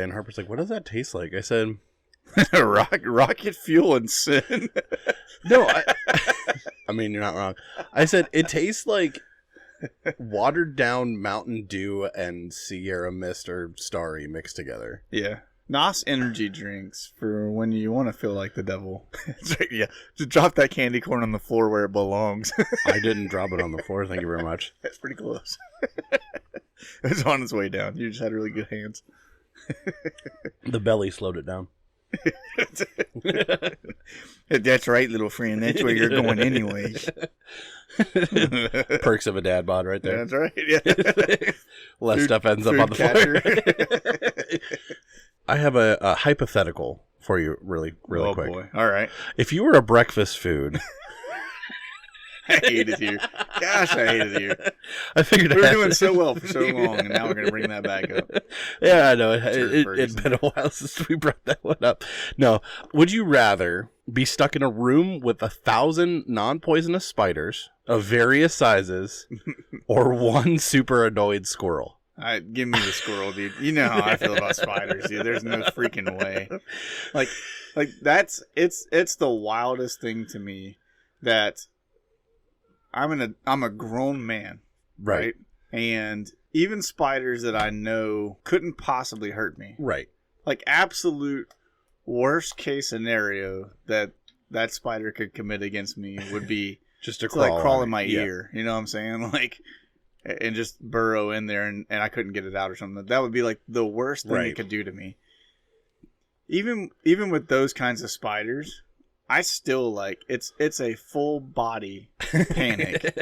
And Harper's like, what does that taste like? I said, rocket fuel and sin. no, I mean, you're not wrong. I said, it tastes like watered down Mountain Dew and Sierra Mist or Starry mixed together. Yeah. NOS energy drinks for when you want to feel like the devil. Yeah. Just drop that candy corn on the floor where it belongs. I didn't drop it on the floor. Thank you very much. That's pretty close. It was on its way down. You just had really good hands. The belly slowed it down. That's right, little friend. That's where you're going anyways. Perks of a dad bod right there. That's right. Yeah. Less stuff ends up on the floor. I have a hypothetical for you really quick. Boy. All right. If you were a breakfast food... I hate it here. Gosh, I hate it here. I figured we were doing so well for so long, and now we're going to bring that back up. Yeah, I know. It's been a while since we brought that one up. No. Would you rather be stuck in a room with 1,000 non-poisonous spiders of various sizes or one super annoyed squirrel? Give me the squirrel, dude. You know how I feel about spiders, dude. There's no freaking way. Like it's the wildest thing to me that I'm a grown man, right? And even spiders that I know couldn't possibly hurt me, right? Like absolute worst case scenario that spider could commit against me would be just to crawl in my ear. You know what I'm saying? Like, and just burrow in there, and I couldn't get it out or something. That would be like the worst thing it could do to me. Even with those kinds of spiders, I still it's a full body panic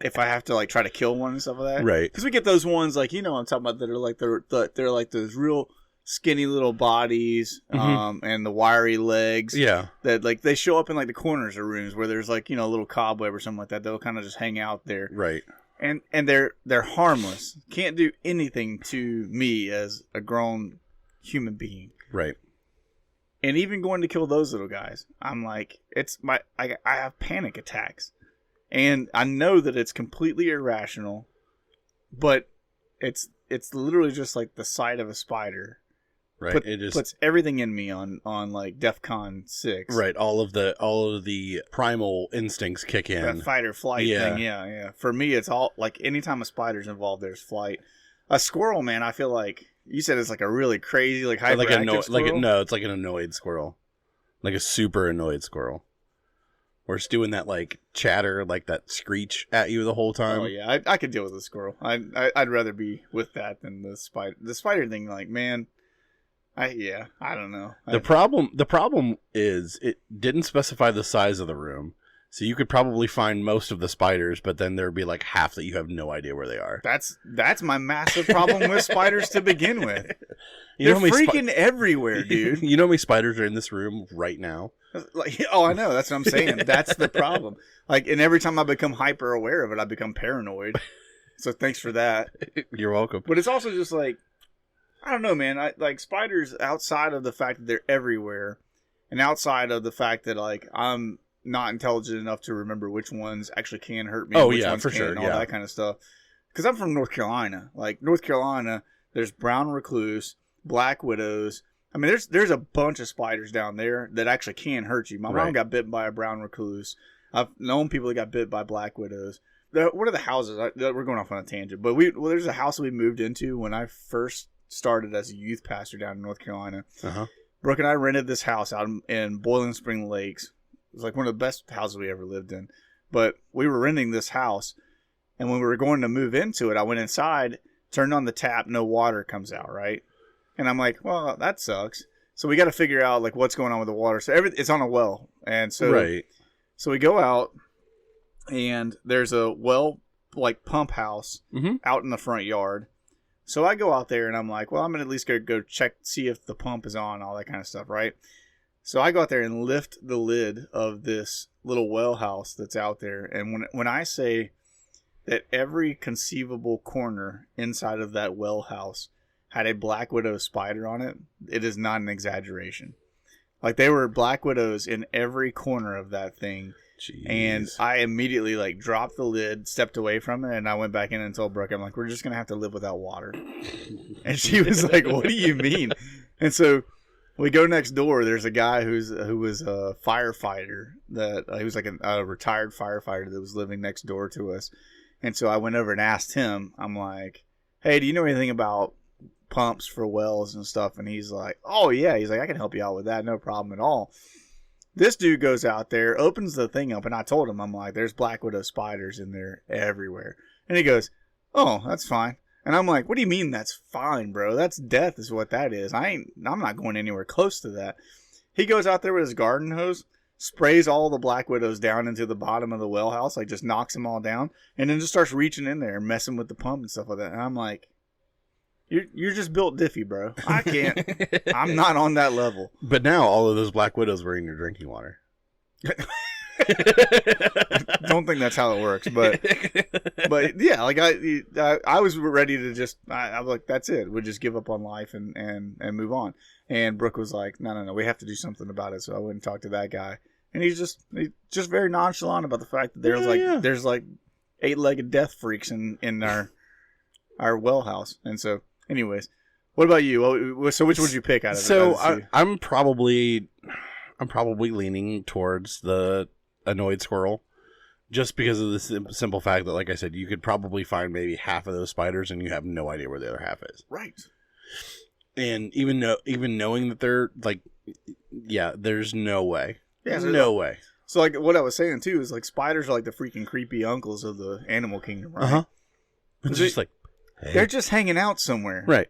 if I have to try to kill one and stuff like that. Right. Because we get those ones I'm talking about that are they're like those real skinny little bodies, and the wiry legs. Yeah. That they show up in the corners of rooms where there's a little cobweb or something like that. They'll kind of just hang out there. Right. And they're harmless. Can't do anything to me as a grown human being. Right. And even going to kill those little guys, I'm like, I have panic attacks. And I know that it's completely irrational, but it's literally just the sight of a spider. Right. It just puts everything in me on DEFCON 6. Right. All of the primal instincts kick in. That fight or flight thing. Yeah. For me, it's all anytime a spider's involved, there's flight. A squirrel, man, I feel like you said it's a really crazy, hyperactive squirrel. No, it's an annoyed squirrel, like a super annoyed squirrel. Or it's doing that chatter, that screech at you the whole time. Oh yeah, I could deal with a squirrel. I'd rather be with that than the spider. The spider thing, man. I don't know. The problem is it didn't specify the size of the room. So you could probably find most of the spiders, but then there'd be half that you have no idea where they are. That's my massive problem with spiders to begin with. They're freaking everywhere, dude. You know how many spiders are in this room right now? I know. That's what I'm saying. That's the problem. And every time I become hyper aware of it, I become paranoid. So thanks for that. You're welcome. But it's also just I don't know, man. I spiders, outside of the fact that they're everywhere, and outside of the fact that I'm not intelligent enough to remember which ones actually can hurt me. Oh, which yeah, ones for can't, sure. And all that kind of stuff. Because I'm from North Carolina. North Carolina, there's brown recluse, black widows. I mean, there's a bunch of spiders down there that actually can hurt you. My mom got bitten by a brown recluse. I've known people that got bit by black widows. What are the houses? We're going off on a tangent. But there's a house we moved into when I first started as a youth pastor down in North Carolina. Uh-huh. Brooke and I rented this house out in Boiling Spring Lakes. It was one of the best houses we ever lived in. But we were renting this house, and when we were going to move into it, I went inside, turned on the tap, no water comes out, right? And I'm like, well, that sucks. So we got to figure out what's going on with the water. So it's on a well, and so so we go out, and there's a well pump house out in the front yard. So I go out there, and I'm like, well, I'm gonna at least go check, see if the pump is on, all that kind of stuff, right? So I go out there and lift the lid of this little well house that's out there. And when I say that every conceivable corner inside of that well house had a black widow spider on it, it is not an exaggeration. There were black widows in every corner of that thing. Jeez. And I immediately like dropped the lid, stepped away from it, and I went back in and told Brooke, I'm like, we're just gonna have to live without water. And she was like, what do you mean? And so we go next door. There's a guy who was a firefighter that he was like a retired firefighter that was living next door to us. And so I went over and asked him. I'm like, hey, do you know anything about pumps for wells and stuff? And he's like, oh yeah. He's like, I can help you out with that, no problem at all. This dude goes out there, opens the thing up, and I told him, I'm like, there's black widow spiders in there everywhere. And he goes, oh, that's fine. And I'm like, what do you mean that's fine, bro? That's death is what that is. I'm not going anywhere close to that. He goes out there with his garden hose, sprays all the black widows down into the bottom of the well house, like just knocks them all down, and then just starts reaching in there and messing with the pump and stuff like that. And I'm like, you're just built diffy, bro. I can't. I'm not on that level. But now all of those black widows were in your drinking water. Don't think that's how it works, but yeah, like I was ready to just I was like, that's it. We'll just give up on life and move on. And Brooke was like, no, we have to do something about it. So I went and talked to that guy, and he's just very nonchalant about the fact that there's like 8-legged death freaks in our well house. And so, anyways, what about you? So which would you pick out of it? So I'm probably leaning towards the annoyed squirrel, just because of the simple fact that, like I said, you could probably find maybe half of those spiders and you have no idea where the other half is. Right. And even knowing that they're like, yeah, there's no way. Yeah, no way. So like what I was saying too is like spiders are like the freaking creepy uncles of the animal kingdom, right? Uh-huh. It's just like, hey. They're just hanging out somewhere. Right.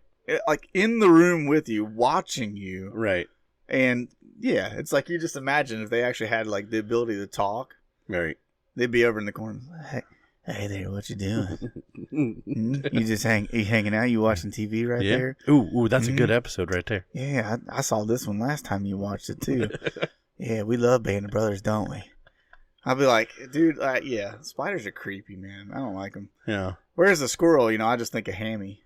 Like in the room with you, watching you. Right. And yeah, it's like you just imagine if they actually had like the ability to talk. Right. They'd be over in the corner. Hey there, what you doing? You just hanging out? You watching TV right there? Ooh, that's a good episode right there. Yeah, I saw this one last time you watched it too. Yeah, we love Band of Brothers, don't we? I'll be like, dude, yeah, spiders are creepy, man. I don't like them. Yeah. Whereas the squirrel, I just think of Hammy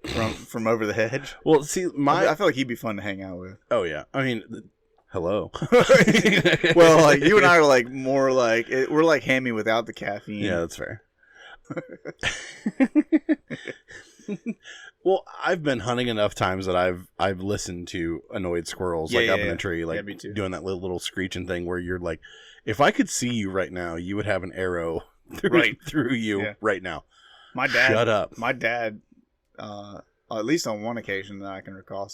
from Over the Hedge. Well, see, I feel like he'd be fun to hang out with. Oh yeah, I mean, hello. Well, like you and I are like more like we're like Hammy without the caffeine. Yeah, that's fair. Well, I've been hunting enough times that I've listened to annoyed squirrels up in the tree, like doing that little screeching thing where you're like, if I could see you right now, you would have an arrow through you right now. My dad, shut up. My dad, at least on one occasion that I can recall,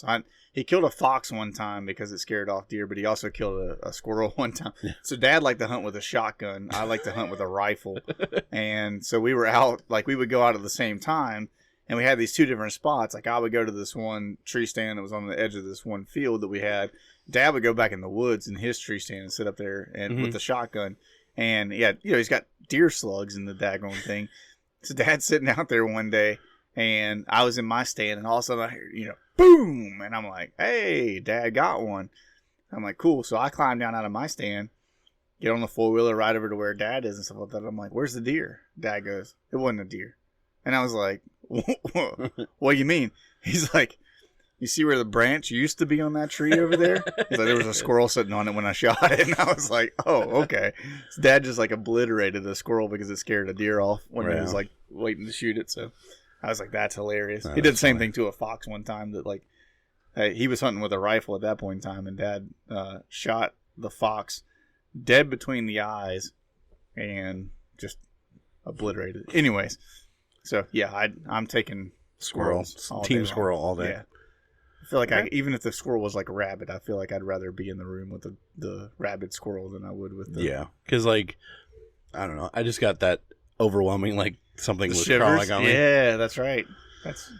he killed a fox one time because it scared off deer, but he also killed a squirrel one time. Yeah. So Dad liked to hunt with a shotgun. I like to hunt with a rifle. And so we were out, like we would go out at the same time, and we had these two different spots. Like I would go to this one tree stand that was on the edge of this one field that we had. Dad would go back in the woods in his tree stand and sit up there and with the shotgun. And he's got deer slugs in the daggone thing. So Dad's sitting out there one day, and I was in my stand, and all of a sudden I hear, boom! And I'm like, hey, Dad got one. I'm like, cool. So I climb down out of my stand, get on the four-wheeler right over to where Dad is and stuff like that. I'm like, where's the deer? Dad goes, it wasn't a deer. And I was like, what do you mean? He's like, you see where the branch used to be on that tree over there? He's like, there was a squirrel sitting on it when I shot it. And I was like, oh, okay. So Dad just like obliterated a squirrel because it scared a deer off when he was like waiting to shoot it. So I was like, that's hilarious. He did the same thing to a fox one time that like, he was hunting with a rifle at that point in time, and Dad shot the fox dead between the eyes and just obliterated it. Anyways, so yeah, I'm taking squirrels. Team squirrel all day. Yeah. I feel like even if the squirrel was like a rabbit, I feel like I'd rather be in the room with the rabid squirrel than I would with the... Yeah, because like, I don't know, I just got that overwhelming, like something was shivers. crawling on me. Yeah, that's right.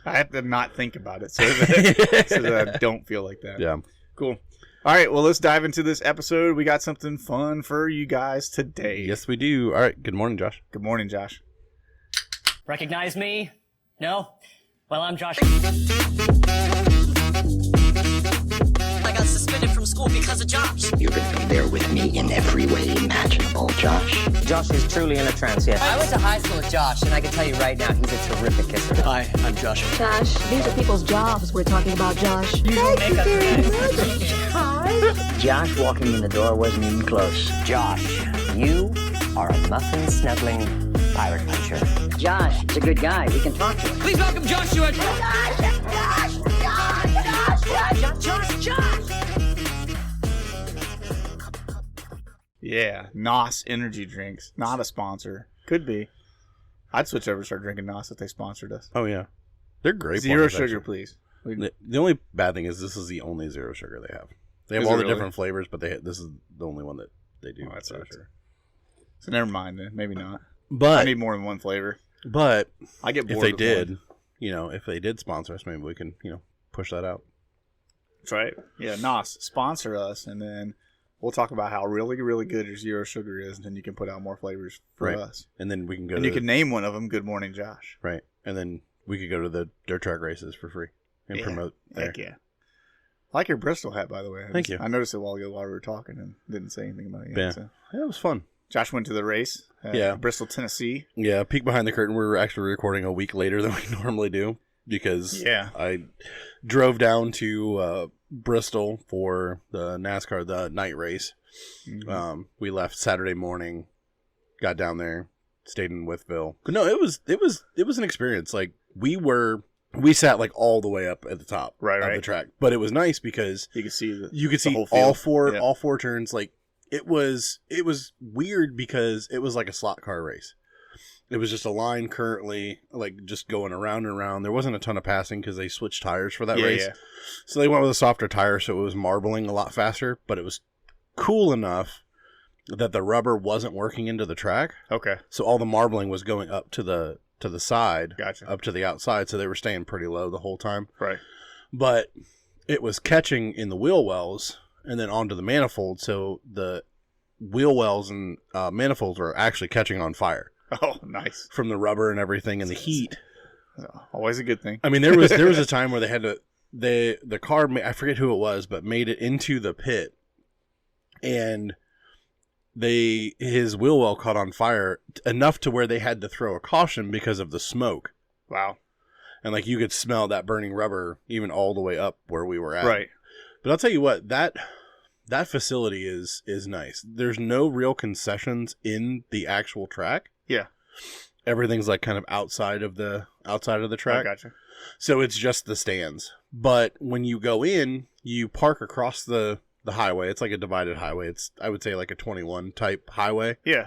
I have to not think about it so that I don't feel like that. Yeah. Cool. All right, well, let's dive into this episode. We got something fun for you guys today. Yes, we do. All right, good morning, Josh. Good morning, Josh. Recognize me? No? Well, I'm Josh. I got suspended from school because of Josh. You're going to be there with me in every way imaginable, Josh. Josh is truly in a trance, yes. I went to high school with Josh, and I can tell you right now, he's a terrific kisser. Hi, I'm Josh. Josh, these are people's jobs we're talking about, Josh. You don't make us Hi. Josh walking in the door wasn't even close. Josh, You are a muffin-snuggling pirate puncher. Josh is a good guy. We can talk to him. Please welcome Joshua. Yeah, NOS energy drinks. Not a sponsor. Could be. I'd switch over and start drinking NOS if they sponsored us. Oh yeah, they're great. Zero ones, sugar, actually. please. The only bad thing is this is the only zero sugar they have. They have Is all it the really? different flavors, but this is the only one that they do. Oh, that zero sucks. sugar. So never mind then. Maybe not. I But need more than one flavor. I get bored if they with did, one. if they did sponsor us, maybe we can push that out. That's right. Yeah, NOS, sponsor us, and then we'll talk about how really, really good your zero sugar is, and then you can put out more flavors for Right. us. And then we can go. And to you can name one of them Good Morning Josh. right, and then we could go to the dirt track races for free and promote there. Heck yeah. I like your Bristol hat, by the way. Thank you. I noticed it a while ago while we were talking and didn't say anything about it yet. Yeah. So. Yeah, it was fun. Josh went to the race. Yeah. Bristol, Tennessee. Yeah, peek behind the curtain. We were actually recording a week later than we normally do because I drove down to Bristol for the NASCAR, the night race. Mm-hmm. We left Saturday morning, got down there, stayed in Wytheville. But no, it was an experience. Like we sat like all the way up at the top of the track, but it was nice because you could see the whole all field. all four turns. Like it was weird because it was like a slot car race. It was just a line currently, like just going around and around. There wasn't a ton of passing because they switched tires for that race. Yeah. So they went with a softer tire, so it was marbling a lot faster, but it was cool enough that the rubber wasn't working into the track. Okay. So all the marbling was going up to the side, Gotcha. up to the outside, so they were staying pretty low the whole time. Right. But it was catching in the wheel wells and then onto the manifold, so the wheel wells and manifolds were actually catching on fire. Oh, nice. From the rubber and everything and the heat. Always a good thing. I mean, there was a time where they had to the car, I forget who it was, but made it into the pit, and his wheel well caught on fire enough to where they had to throw a caution because of the smoke. Wow. And like you could smell that burning rubber even all the way up where we were at. Right. But I'll tell you what, that facility is nice. There's no real concessions in the actual track. Yeah. Everything's like kind of outside of the track. I gotcha. So it's just the stands. But when you go in, you park across the highway. It's like a divided highway. It's, I would say, like a 21 type highway. Yeah.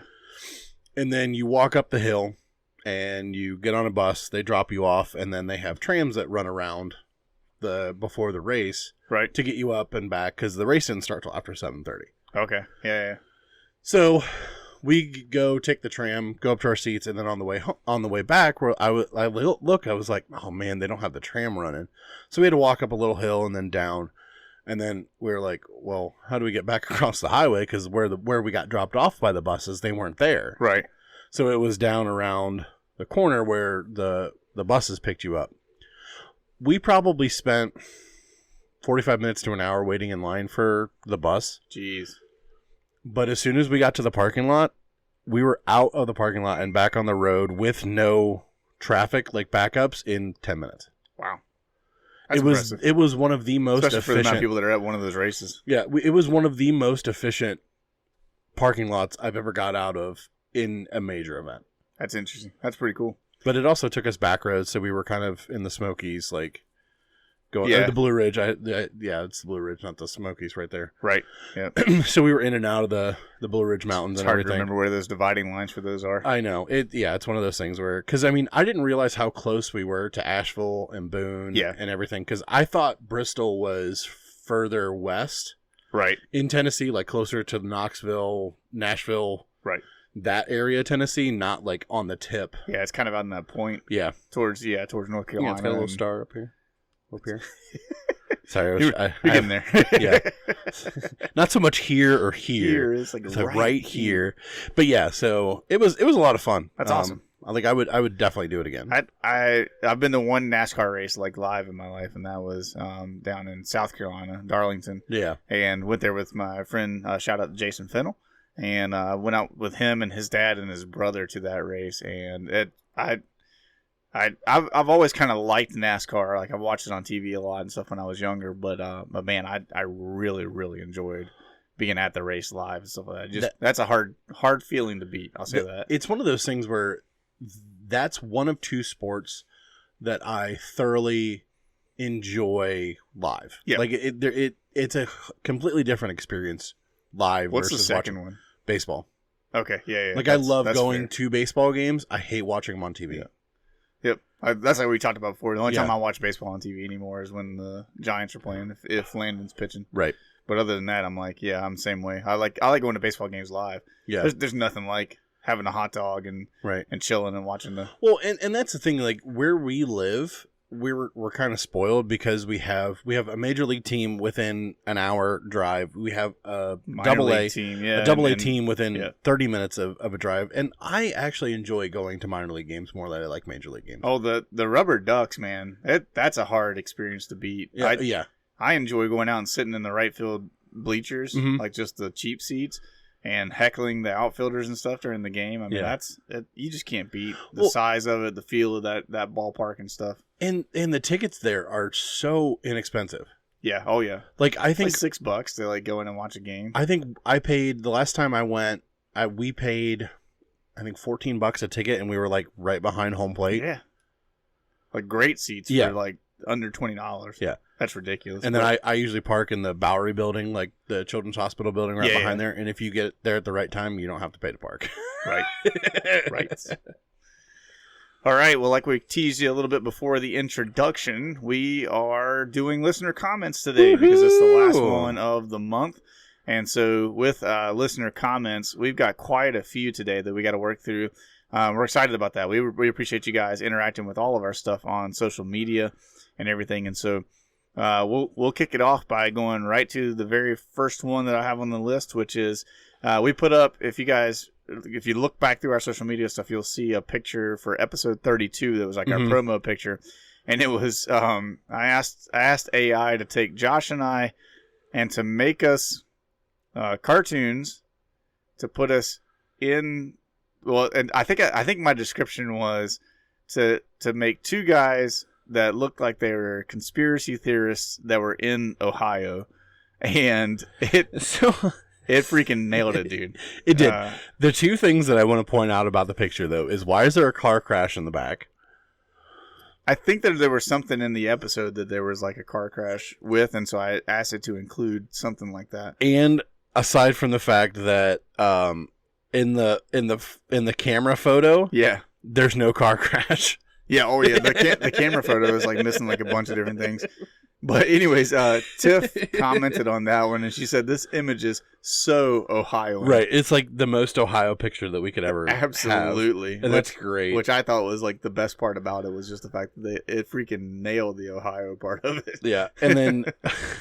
And then you walk up the hill and you get on a bus. They drop you off, and then they have trams that run around before the race, right, to get you up and back because the race didn't start till after 7:30. Okay. Yeah. So we go take the tram, go up to our seats, and then on the way back, where I was like, oh man, they don't have the tram running. So we had to walk up a little hill and then down, and then we were like, well, how do we get back across the highway? Because where we got dropped off by the buses, they weren't there. Right. So it was down around the corner where the buses picked you up. We probably spent 45 minutes to an hour waiting in line for the bus. Jeez. But as soon as we got to the parking lot, we were out of the parking lot and back on the road with no traffic, like backups, in 10 minutes. Wow. That's impressive. It was one of the most Especially efficient. for the amount of people that are at one of those races. Yeah, it was one of the most efficient parking lots I've ever got out of in a major event. That's interesting. That's pretty cool. But it also took us back roads, so we were kind of in the Smokies, like going Yeah. the Blue Ridge. Yeah, it's the Blue Ridge, not the Smokies, right there. Right. Yeah. So we were in and out of the Blue Ridge Mountains It's and hard everything. to remember where those dividing lines for those are. I know it's one of those things where, because I mean, I didn't realize how close we were to Asheville and Boone, and everything, because I thought Bristol was further west, right, in Tennessee, like closer to Knoxville, Nashville, right, that area, Tennessee, not like on the tip. Yeah, it's kind of on that point. Yeah, towards North Carolina. Yeah, it's got a little star up here. Sorry, you're getting there. Yeah, not so much here or here. It's like right here. But yeah, so it was a lot of fun. That's awesome. I think I would definitely do it again. I've been to one NASCAR race like live in my life, and that was down in South Carolina, Darlington. Yeah, and went there with my friend. Shout out to Jason Fennell, and went out with him and his dad and his brother to that race, and I've always kind of liked NASCAR. Like I've watched it on TV a lot and stuff when I was younger, but man, I really, really enjoyed being at the race live and stuff like that. That's a hard feeling to beat. I'll say that. It's one of those things where that's one of two sports that I thoroughly enjoy live. Yeah. Like it's a completely different experience live. What's the versus second watching one? baseball. Okay, yeah. Like I love going to baseball games. I hate watching them on TV. Yep, that's like we talked about before. The only time Yeah. I watch baseball on TV anymore is when the Giants are playing. If Landon's pitching, Right. But other than that, I'm like, yeah, I'm the same way. I like going to baseball games live. Yeah. There's nothing like having a hot dog and chilling and watching the. Well, and that's the thing. Like where we live, we're kind of spoiled because we have a major league team within an hour drive. We have a double A team, a double A team within 30 minutes of a drive, and I actually enjoy going to minor league games more than I like major league games. Oh, the rubber ducks, man! That's a hard experience to beat. Yeah, I enjoy going out and sitting in the right field bleachers, Mhm. like just the cheap seats, and heckling the outfielders and stuff during the game. I mean, you just can't beat the size of it, the feel of that ballpark and stuff. And the tickets there are so inexpensive. Yeah. Oh yeah. Like I think like $6 to like go in and watch a game. I think I paid the last time I went. We paid, I think $14 a ticket, and we were like right behind home plate. Yeah. Like great seats for like under $20. Yeah. That's ridiculous. And then I usually park in the Bowery building, like the Children's Hospital building right behind there. And if you get there at the right time, you don't have to pay to park. Right. Right. All right. Well, like we teased you a little bit before the introduction, we are doing listener comments today because it's the last one of the month. And so with listener comments, we've got quite a few today that we got to work through. We're excited about that. We appreciate you guys interacting with all of our stuff on social media and everything. And so we'll kick it off by going right to the very first one that I have on the list, which is we put up, if you look back through our social media stuff, you'll see a picture for episode 32 that was like our promo picture. And it was, I asked AI to take Josh and I and to make us cartoons to put us in, well, and I think my description was to make two guys that looked like they were conspiracy theorists that were in Ohio. And it freaking nailed it, dude. It did. The two things that I want to point out about the picture, though, is why is there a car crash in the back? I think that there was something in the episode that there was like a car crash with, and so I asked it to include something like that. And aside from the fact that in the camera photo, there's no car crash. Yeah, oh yeah, the camera photo is like missing like a bunch of different things. But anyways, Tiff commented on that one, and she said, this image is so Ohio. Right. It's like the most Ohio picture that we could ever Absolutely. have. And that's great. Which I thought was like the best part about it was just the fact that it freaking nailed the Ohio part of it. Yeah. And then,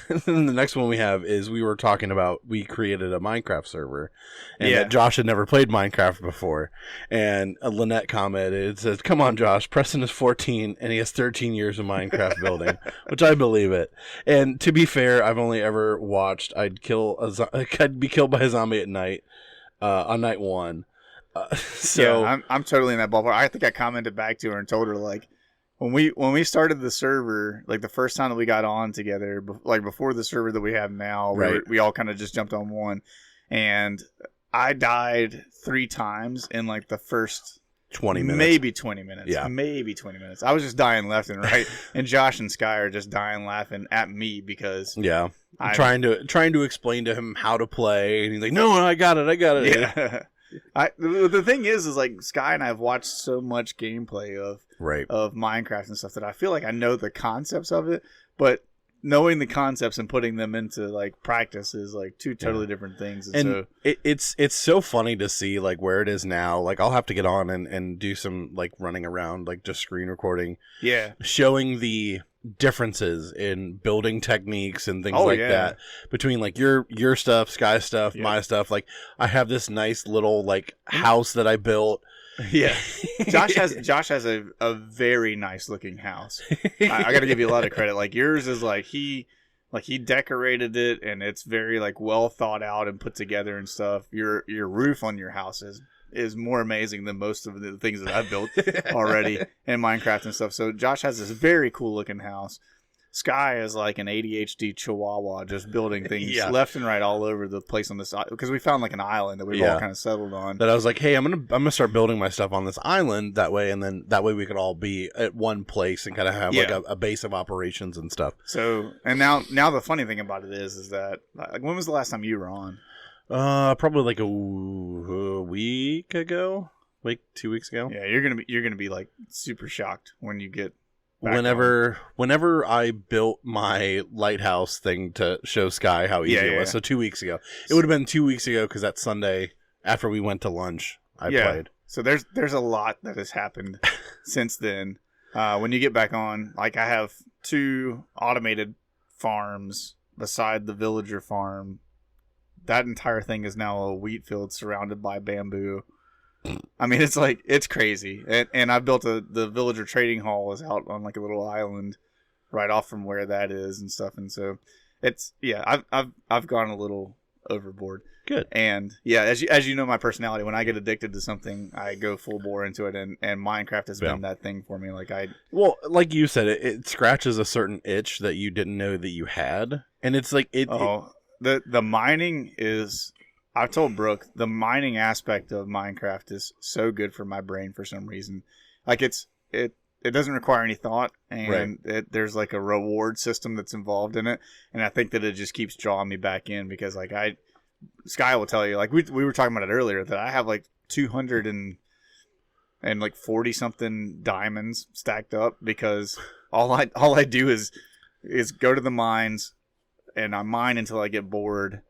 the next one we have is we were talking about, we created a Minecraft server, and that Josh had never played Minecraft before. And Lynette commented, it says, come on, Josh, Preston is 14 and he has 13 years of Minecraft building, which I believe it. And to be fair, I've only ever watched I'd be killed by a zombie at night on night one. So yeah, I'm totally in that ballpark. I think I commented back to her and told her like when we started the server, like the first time that we got on together, like before the server that we have now, we all kind of just jumped on one, and I died 3 times in like the first 20 minutes. Maybe 20 minutes. Yeah. Maybe 20 minutes. I was just dying left and right. And Josh and Sky are just dying laughing at me because I'm trying to explain to him how to play, and he's like, no, I got it. Yeah. The thing is like Sky and I have watched so much gameplay of Minecraft and stuff that I feel like I know the concepts of it, but knowing the concepts and putting them into like practice is like two totally different things. And so it's so funny to see like where it is now. Like I'll have to get on and do some like running around, like just screen recording. Yeah. Showing the differences in building techniques and things that between like your stuff, Sky stuff, my stuff. Like I have this nice little like house that I built. Yeah, Josh has a very nice looking house. I got to give you a lot of credit. Like yours is like he decorated it, and it's very like well thought out and put together and stuff. Your roof on your house is more amazing than most of the things that I've built already in Minecraft and stuff. So Josh has this very cool looking house. Sky is like an ADHD chihuahua, just building things left and right all over the place on this because we found like an island that we've all kind of settled on. That I was like, hey, I'm gonna start building my stuff on this island that way, and then that way we could all be at one place and kind of have like a base of operations and stuff. So, and now the funny thing about it is that like, when was the last time you were on? Probably like a week ago, like 2 weeks ago. Yeah, you're gonna be like super shocked when you get. Whenever I built my lighthouse thing to show Sky how easy it was, so 2 weeks ago. It would have been 2 weeks ago because that Sunday after we went to lunch, I played. So there's a lot that has happened since then. When you get back on, like I have 2 automated farms beside the villager farm. That entire thing is now a wheat field surrounded by bamboo. I mean, it's crazy. And I built the villager trading hall is out on like a little island right off from where that is and stuff. And so it's, I've gone a little overboard. Good. And yeah, as you know, my personality, when I get addicted to something, I go full bore into it. And Minecraft has been that thing for me. Well, like you said, it scratches a certain itch that you didn't know that you had. And it's like, the mining is, I've told Brooke, the mining aspect of Minecraft is so good for my brain for some reason. Like it doesn't require any thought, and there's like a reward system that's involved in it, and I think that it just keeps drawing me back in because like Sky will tell you, like we were talking about it earlier, that I have like 200 and like 40 something diamonds stacked up because all I do is go to the mines and I mine until I get bored.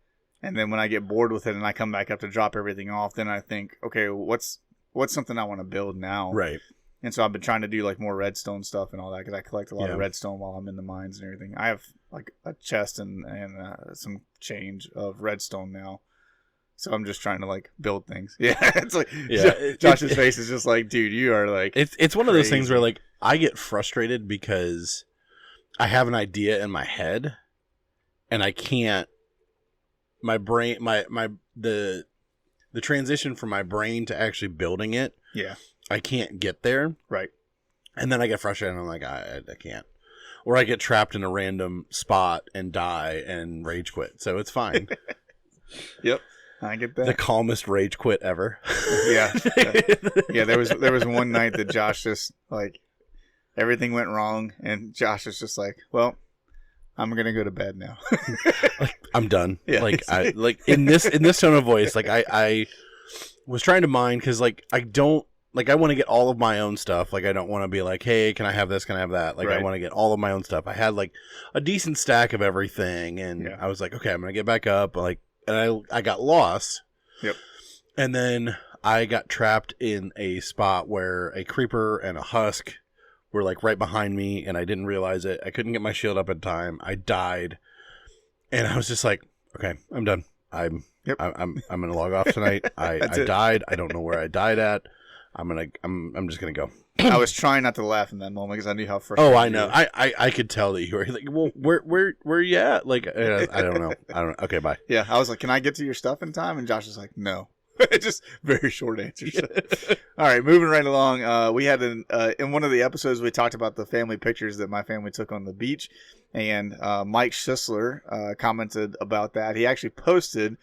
And then when I get bored with it and I come back up to drop everything off, then I think, okay, what's something I want to build now? Right. And so I've been trying to do like more redstone stuff and all that because I collect a lot of redstone while I'm in the mines and everything. I have like a chest and some change of redstone now. So I'm just trying to like build things. Yeah. It's like Josh's face is just like, dude, you are like It's one of those things where like I get frustrated because I have an idea in my head and I can't. My brain, the transition from my brain to actually building it. Yeah, I can't get there. Right, and then I get frustrated. And I'm like, I can't, or I get trapped in a random spot and die and rage quit. So it's fine. Yep, I get that. The calmest rage quit ever. Yeah. There was one night that Josh just like everything went wrong, and Josh was just like, well. I'm gonna go to bed now. I'm done. Yeah, like in this tone of voice, like I was trying to mind because like I want to get all of my own stuff. Like I don't want to be like, hey, can I have this? Can I have that? Like I want to get all of my own stuff. I had like a decent stack of everything, and I was like, okay, I'm gonna get back up. Like, and I got lost. Yep. And then I got trapped in a spot where a creeper and a husk were like right behind me, and I didn't realize it. I couldn't get my shield up in time. I died, and I was just like, okay, I'm done. I'm gonna log off tonight. I died. I don't know where I died at. I'm just gonna go. I was trying not to laugh in that moment because I knew how frustrating. Oh, I know. I could tell that you were like, well, where are you at? Like, I don't know. Okay, bye. Yeah, I was like, can I get to your stuff in time? And Josh was like, no. Just very short answers. All right, moving right along. We had in one of the episodes we talked about the family pictures that my family took on the beach, and Mike Schisler commented about that. He actually posted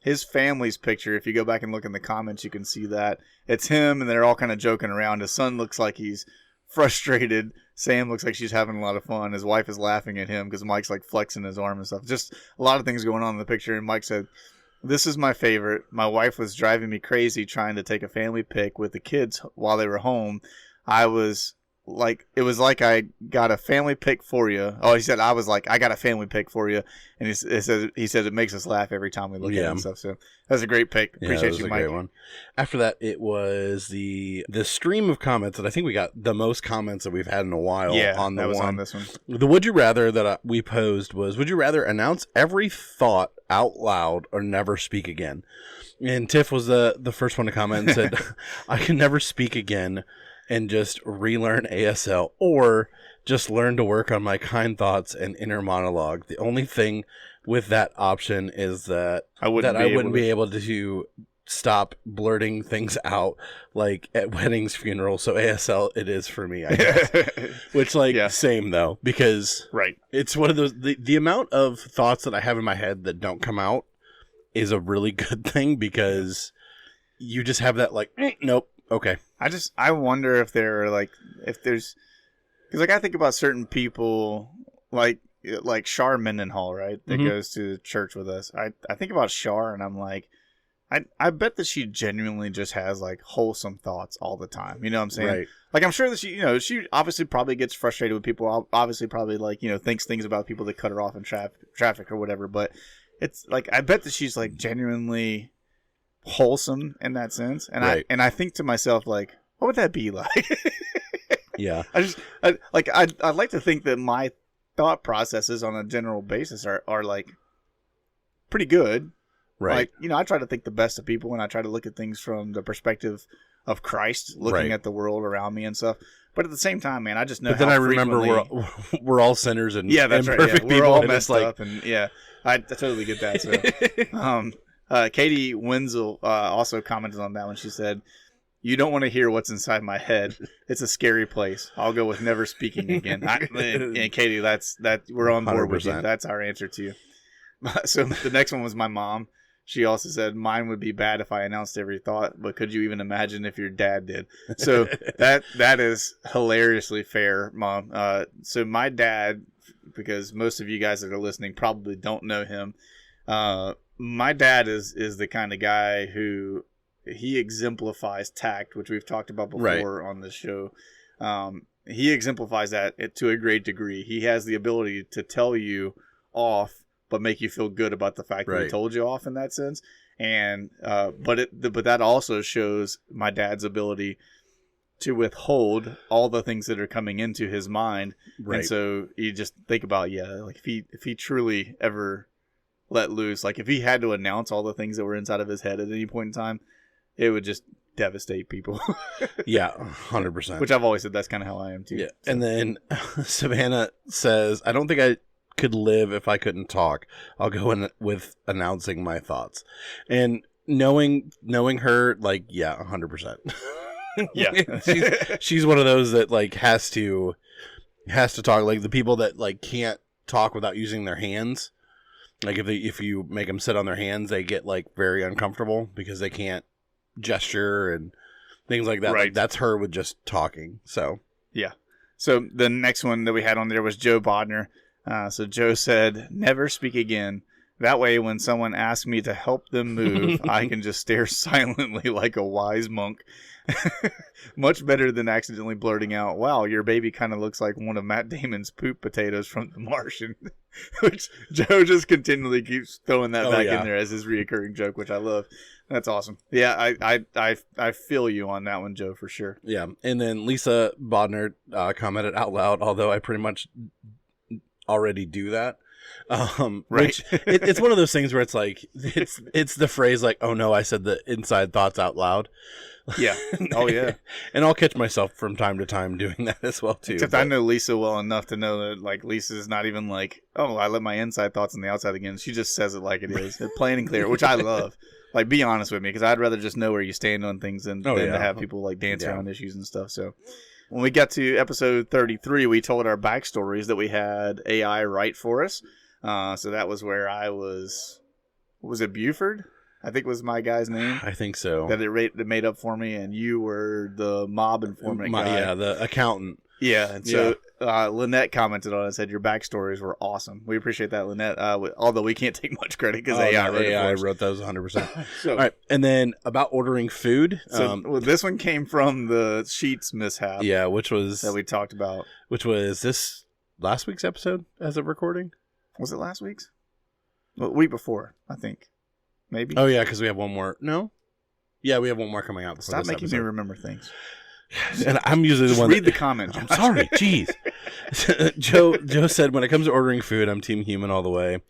his family's picture. If you go back and look in the comments, you can see that it's him, and they're all kind of joking around. His son looks like he's frustrated. Sam looks like she's having a lot of fun. His wife is laughing at him because Mike's like flexing his arm and stuff. Just a lot of things going on in the picture. And Mike said, "This is my favorite. My wife was driving me crazy trying to take a family pic with the kids while they were home. It was like I got a family pic for you." Oh, he said, I was like, I got a family pic for you. And he said it makes us laugh every time we look at it and stuff. So that's a great pic. Appreciate you, Mike. Great one. After that, it was the stream of comments that I think we got the most comments that we've had in a while on the one. On this one. The would you rather that we posed was, would you rather announce every thought out loud or never speak again? And Tiff was the first one to comment and said, I can never speak again and just relearn ASL, or just learn to work on my kind thoughts and inner monologue. The only thing with that option is that I wouldn't be able to stop blurting things out like at weddings, funerals. So ASL it is for me, I guess. Which same though, because it's one of those the amount of thoughts that I have in my head that don't come out is a really good thing, because you just have that nope, okay. I wonder if there's because I think about certain people like Shar Mendenhall, right? That goes to church with us. I think about Shar and I'm like, I bet that she genuinely just has wholesome thoughts all the time. You know what I'm saying? Right. I'm sure that she obviously probably gets frustrated with people. Obviously probably thinks things about people that cut her off in traffic or whatever. But it's I bet that she's Right. genuinely wholesome in that sense. And I think to myself, what would that be like? Yeah. I'd like to think that my thought processes on a general basis are pretty good. Right. I try to think the best of people, and I try to look at things from the perspective of Christ, looking at the world around me and stuff. But at the same time, man, I just know. But then I remember we're all sinners and that's and right. perfect We're people, all and messed up, and I totally get that. So, Katie Wenzel also commented on that when she said, "You don't want to hear what's inside my head. It's a scary place. I'll go with never speaking again." And Katie, we're on board 100%. With you. That's our answer to you. So the next one was my mom. She also said, "Mine would be bad if I announced every thought, but could you even imagine if your dad did?" So that is hilariously fair, Mom. So my dad, because most of you guys that are listening probably don't know him, my dad is the kind of guy who he exemplifies tact, which we've talked about before on this show. He exemplifies that to a great degree. He has the ability to tell you off, but make you feel good about the fact that he told you off in that sense. And but that also shows my dad's ability to withhold all the things that are coming into his mind. Right. And so you just think about if he truly ever let loose, if he had to announce all the things that were inside of his head at any point in time, it would just devastate people. Yeah, 100%. Which I've always said that's kind of how I am too. Yeah. So. And then Savannah says, "I don't think I could live if I couldn't talk. I'll go in with announcing my thoughts." And knowing her, 100%. Yeah. she's one of those that has to talk. The people that can't talk without using their hands. If you make them sit on their hands, they get very uncomfortable because they can't gesture and things like that. Right. That's her with just talking. So yeah. So the next one that we had on there was Joe Bodner. So Joe said, "Never speak again. That way, when someone asks me to help them move, I can just stare silently like a wise monk." Much better than accidentally blurting out, "Wow, your baby kind of looks like one of Matt Damon's poop potatoes from The Martian." Which Joe just continually keeps throwing that back in there as his reoccurring joke, which I love. That's awesome. Yeah, I feel you on that one, Joe, for sure. Yeah. And then Lisa Bodner commented out loud, "Although I pretty much already do that." Which it's one of those things where it's it's the phrase "oh no, I said the inside thoughts out loud." Yeah. Oh yeah. And I'll catch myself from time to time doing that as well too. Except I know Lisa well enough to know that Lisa's not even "Oh, I let my inside thoughts on the outside again." She just says it like it is. It's plain and clear, which I love. Be honest with me, because I'd rather just know where you stand on things than to have people dance around issues and stuff. So when we got to episode 33, we told our backstories that we had AI write for us. So that was where I was it Buford? I think was my guy's name. I think so. That it made up for me, and you were the mob informant guy. Yeah, the accountant. Yeah, and so Lynette commented on it and said, "Your backstories were awesome." We appreciate that, Lynette. Although we can't take much credit because AI wrote those 100%. So, all right, and then about ordering food. So this one came from the sheets mishap. Yeah, which was that we talked about. Which was this last week's episode as of recording. Was it last week's? Well, the week before, I think. Maybe. Oh yeah, because we have one more. No. Yeah, we have one more coming out. Stop making me remember things. And I'm usually the one. Read the comment. I'm sorry. Jeez. Joe said, "When it comes to ordering food, I'm team human all the way.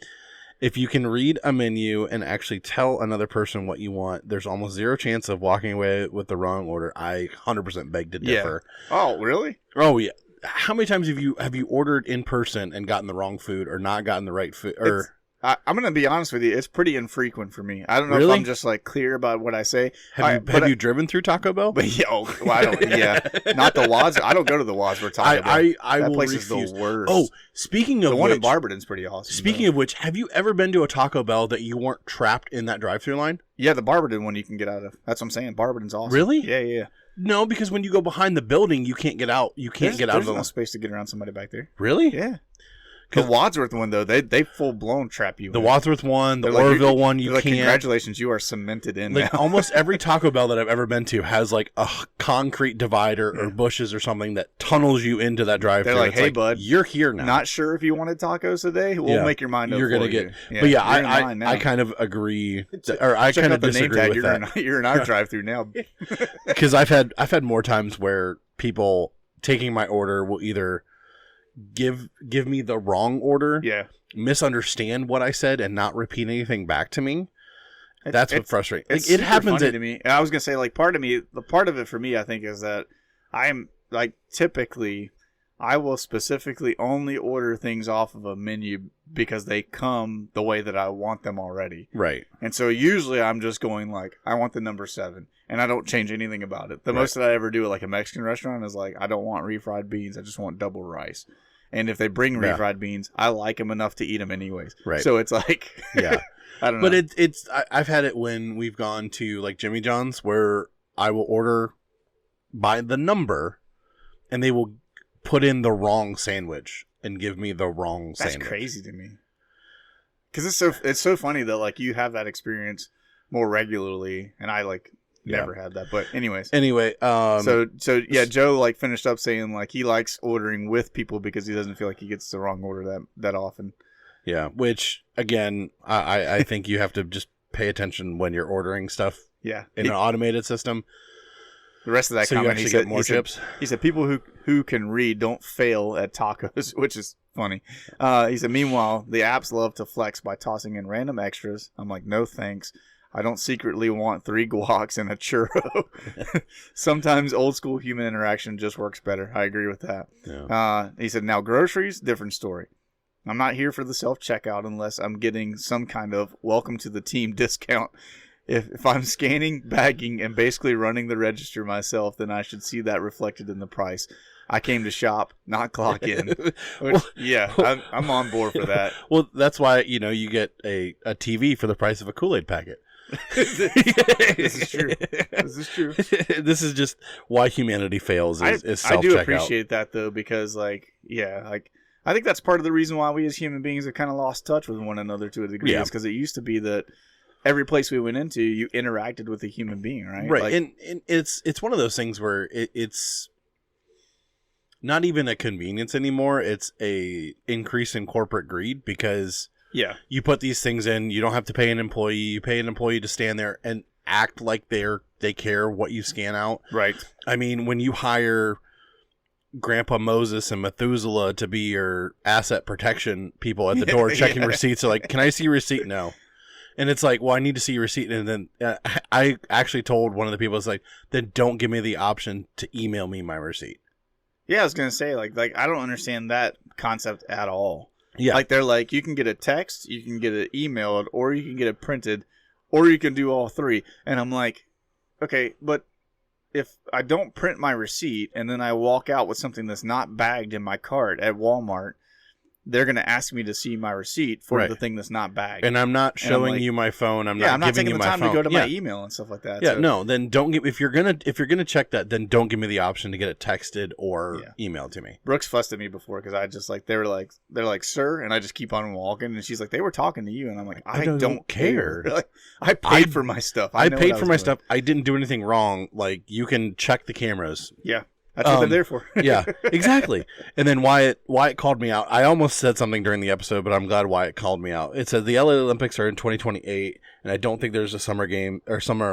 If you can read a menu and actually tell another person what you want, there's almost zero chance of walking away with the wrong order." I 100% beg to differ. Yeah. Oh, really? Oh yeah. How many times have you ordered in person and gotten the wrong food or not gotten the right food? Or I'm going to be honest with you. It's pretty infrequent for me. I don't know Really? if I'm just like clear about what I say. Have you driven through Taco Bell? But I don't. Yeah, not the Wads. I don't go to the Wads where Taco Bell. I that will place refuse. is the worst. Oh, speaking of the one which, in Barberton's pretty awesome. Speaking of which, have you ever been to a Taco Bell that you weren't trapped in that drive-thru line? Yeah, the Barberton one you can get out of. That's what I'm saying. Barberton's awesome. Really? Yeah. No, because when you go behind the building, you can't get out. You can't get out of the There's no space to get around somebody back there. Really? Yeah. The Wadsworth one though, they full blown trap you. The in. Wadsworth one, the They're Oroville one, you like, can't. Congratulations, you are cemented in. Like now. almost every Taco Bell that I've ever been to has like a concrete divider or bushes or something that tunnels you into that drive-thru. They're like, It's hey, bud, you're here now. Not sure if you wanted tacos today. We'll make your mind up. You're gonna for get. you. Yeah, but yeah, I kind of agree, or I check kind out of the name disagree tag. with that. You're in our drive-thru now. Because I've had more times where people taking my order will either give me the wrong order, misunderstand what I said, and not repeat anything back to me. That's what frustrates. It's it happens to me. And I was gonna say, like, part of it for me, I think, is that I'm like typically I will specifically only order things off of a menu because they come the way that I want them already. Right. And so usually I'm just going like, I want the number 7, and I don't change anything about it. The most that I ever do at like a Mexican restaurant is like, I don't want refried beans. I just want double rice. And if they bring refried beans, I like them enough to eat them anyways. Right. So it's like, yeah, I don't know. But I've had it when we've gone to like Jimmy John's where I will order by the number and they will put in the wrong sandwich and give me the wrong sandwich. That's crazy to me. Because it's so funny that like you have that experience more regularly, and I like never had that. But anyways, so yeah, Joe like finished up saying like he likes ordering with people because he doesn't feel like he gets the wrong order that often. Yeah, which again, I think you have to just pay attention when you're ordering stuff. Yeah, in an automated system. The rest of that so comment, you actually get more chips. He said people who can read don't fail at tacos, which is funny. He said, meanwhile, the apps love to flex by tossing in random extras. I'm like, no thanks. I don't secretly want 3 guacs and a churro. Sometimes old school human interaction just works better. I agree with that. Yeah. He said, now groceries, different story. I'm not here for the self-checkout unless I'm getting some kind of welcome to the team discount. If I'm scanning, bagging, and basically running the register myself, then I should see that reflected in the price. I came to shop, not clock in. Which, I'm on board for that. Well, that's why you get a TV for the price of a Kool-Aid packet. This is true. This is just why humanity fails. Is self-checkout. I do appreciate that though, because I think that's part of the reason why we as human beings have kind of lost touch with one another to a degree. Yeah. Is because it used to be that every place we went into, you interacted with a human being, right? Right, like, and it's one of those things where it's not even a convenience anymore. It's a increase in corporate greed because you put these things in, you don't have to pay an employee. You pay an employee to stand there and act like they care what you scan out. Right. I mean, when you hire Grandpa Moses and Methuselah to be your asset protection people at the door checking receipts, are like, can I see your receipt? No. And it's like, well, I need to see your receipt. And then I actually told one of the people, it's like, then don't give me the option to email me my receipt. Yeah, I was going to say, like I don't understand that concept at all. Yeah. Like, they're like, you can get a text, you can get it emailed, or you can get it printed, or you can do all 3. And I'm like, okay, but if I don't print my receipt and then I walk out with something that's not bagged in my cart at Walmart, they're going to ask me to see my receipt for the thing that's not bagged. And I'm not showing you my phone. I'm not giving you my phone. I'm not taking the time to go to my email and stuff like that. Yeah, so. No, then don't give, if you're going to check that, then don't give me the option to get it texted or emailed to me. Brooks fussed at me before because I just like, they're like, sir, and I just keep on walking, and she's like, they were talking to you, and I'm like, I don't care. Like, I paid for my stuff. I paid for my stuff. I didn't do anything wrong. Like, you can check the cameras. Yeah. That's what they're there for. Yeah, exactly. And then Wyatt called me out. I almost said something during the episode, but I'm glad Wyatt called me out. It said the LA Olympics are in 2028, and I don't think there's a summer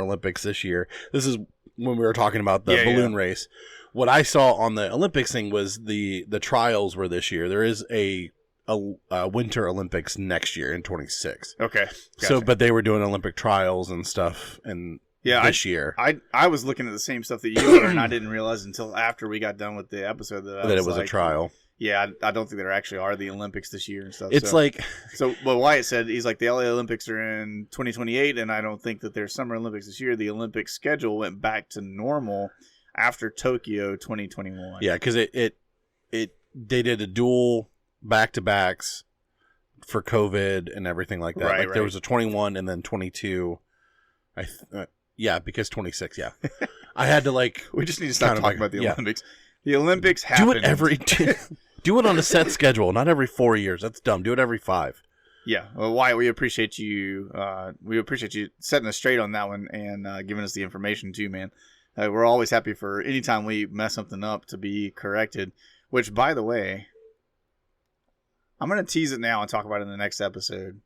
Olympics this year. This is when we were talking about the balloon race. What I saw on the Olympics thing was the trials were this year. There is a Winter Olympics next year in 26. Okay. Gotcha. So, but they were doing Olympic trials and stuff, and this year. I was looking at the same stuff that you were, and I didn't realize until after we got done with the episode that it was a trial. Yeah, I don't think there actually are the Olympics this year and stuff. It's like... So, but Wyatt said, he's like, the LA Olympics are in 2028, and I don't think that there's Summer Olympics this year. The Olympic schedule went back to normal after Tokyo 2021. Yeah, because they did a dual back-to-backs for COVID and everything like that. Right. There was a 21 and then 22. Because 26, yeah. I had to We just need to stop talking about the Olympics. The Olympics happen. Do it on a set schedule, not every 4 years. That's dumb. Do it every 5. Yeah. Well, Wyatt, we appreciate you. We appreciate you setting us straight on that one and giving us the information too, man. We're always happy for anytime we mess something up to be corrected. Which, by the way, I'm going to tease it now and talk about it in the next episode.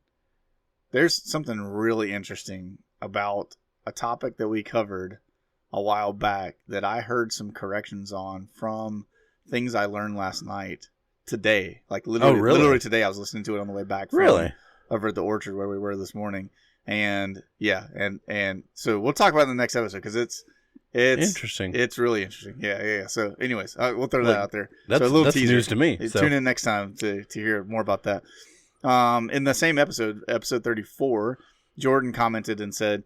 There's something really interesting about a topic that we covered a while back that I heard some corrections on from things I learned last night today. Like literally today, I was listening to it on the way back from over at the orchard where we were this morning. And yeah, and so we'll talk about it in the next episode because it's interesting. It's really interesting. Yeah. So anyways, we'll throw that out there. That's so a little that's teaser. News to me. Tune in next time to hear more about that. In the same episode 34, Jordan commented and said,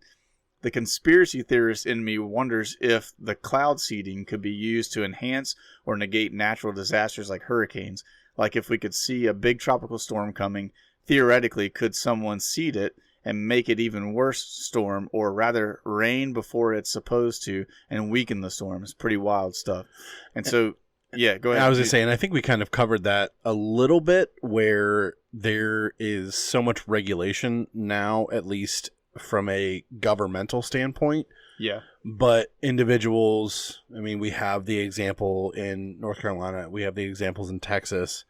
"The conspiracy theorist in me wonders if the cloud seeding could be used to enhance or negate natural disasters like hurricanes. Like if we could see a big tropical storm coming, theoretically, could someone seed it and make it even worse storm, or rather rain before it's supposed to and weaken the storm?" It's pretty wild stuff. And so, yeah, go ahead. I was just saying, I think we kind of covered that a little bit, where there is so much regulation now, at least from a governmental standpoint. Yeah. But individuals, I mean, we have the example in North Carolina. We have the examples in Texas.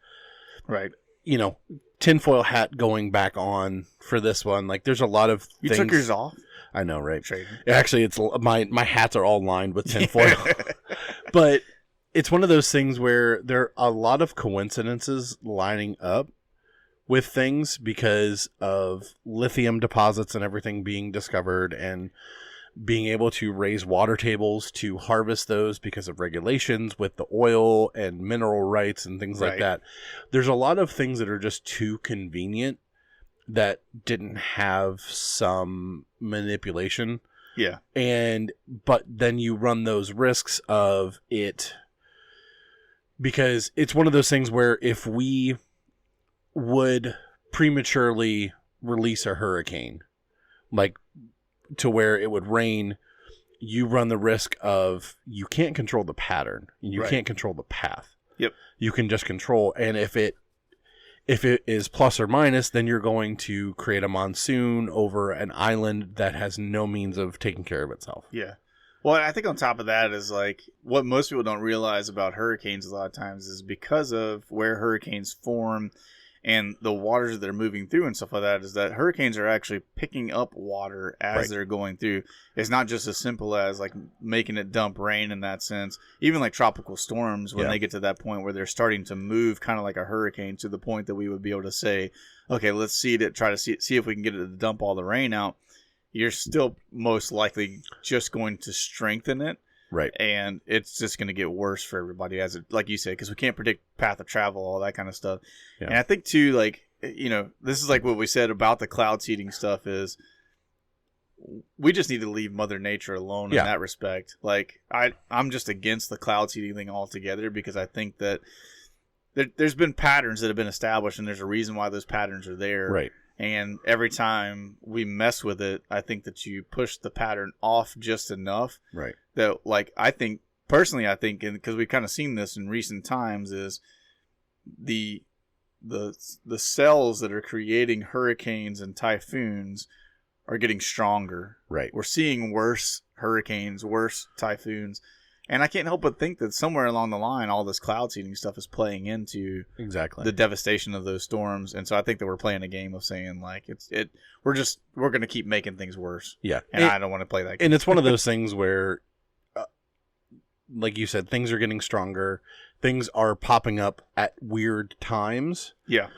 Right. Tinfoil hat going back on for this one. Like, there's a lot of You things. took yours off? I know, right? Trading. Actually, it's my hats are all lined with tinfoil. But it's one of those things where there are a lot of coincidences lining up with things because of lithium deposits and everything being discovered and being able to raise water tables to harvest those because of regulations with the oil and mineral rights and things like that. There's a lot of things that are just too convenient that didn't have some manipulation. Yeah. But then you run those risks of it, because it's one of those things where if we would prematurely release a hurricane, like to where it would rain, you run the risk of you can't control the pattern and you can't control the path. Yep. You can just control, and if it is plus or minus, then you're going to create a monsoon over an island that has no means of taking care of itself. Yeah. Well, I think on top of that is like what most people don't realize about hurricanes a lot of times is because of where hurricanes form and the waters that they're moving through and stuff like that, is that hurricanes are actually picking up water as they're going through. It's not just as simple as like making it dump rain in that sense. Even like tropical storms, when they get to that point where they're starting to move kind of like a hurricane to the point that we would be able to say, okay, let's seed it, try to see if we can get it to dump all the rain out. You're still most likely just going to strengthen it. Right. And it's just going to get worse for everybody, as it, like you said, because we can't predict path of travel, all that kind of stuff. Yeah. And I think, too, like, this is like what we said about the cloud seeding stuff is we just need to leave Mother Nature alone in that respect. Like, I'm just against the cloud seeding thing altogether, because I think that there's been patterns that have been established, and there's a reason why those patterns are there. Right. And every time we mess with it, I think that you push the pattern off just enough. Right. That, like, I think, personally, because we've kind of seen this in recent times, is the cells that are creating hurricanes and typhoons are getting stronger. Right. We're seeing worse hurricanes, worse typhoons. And I can't help but think that somewhere along the line, all this cloud seeding stuff is playing into the devastation of those storms. And so I think that we're playing a game of saying, like, we're going to keep making things worse. Yeah. And I don't want to play that game. And it's one of those things where, like you said, things are getting stronger. Things are popping up at weird times. Yeah.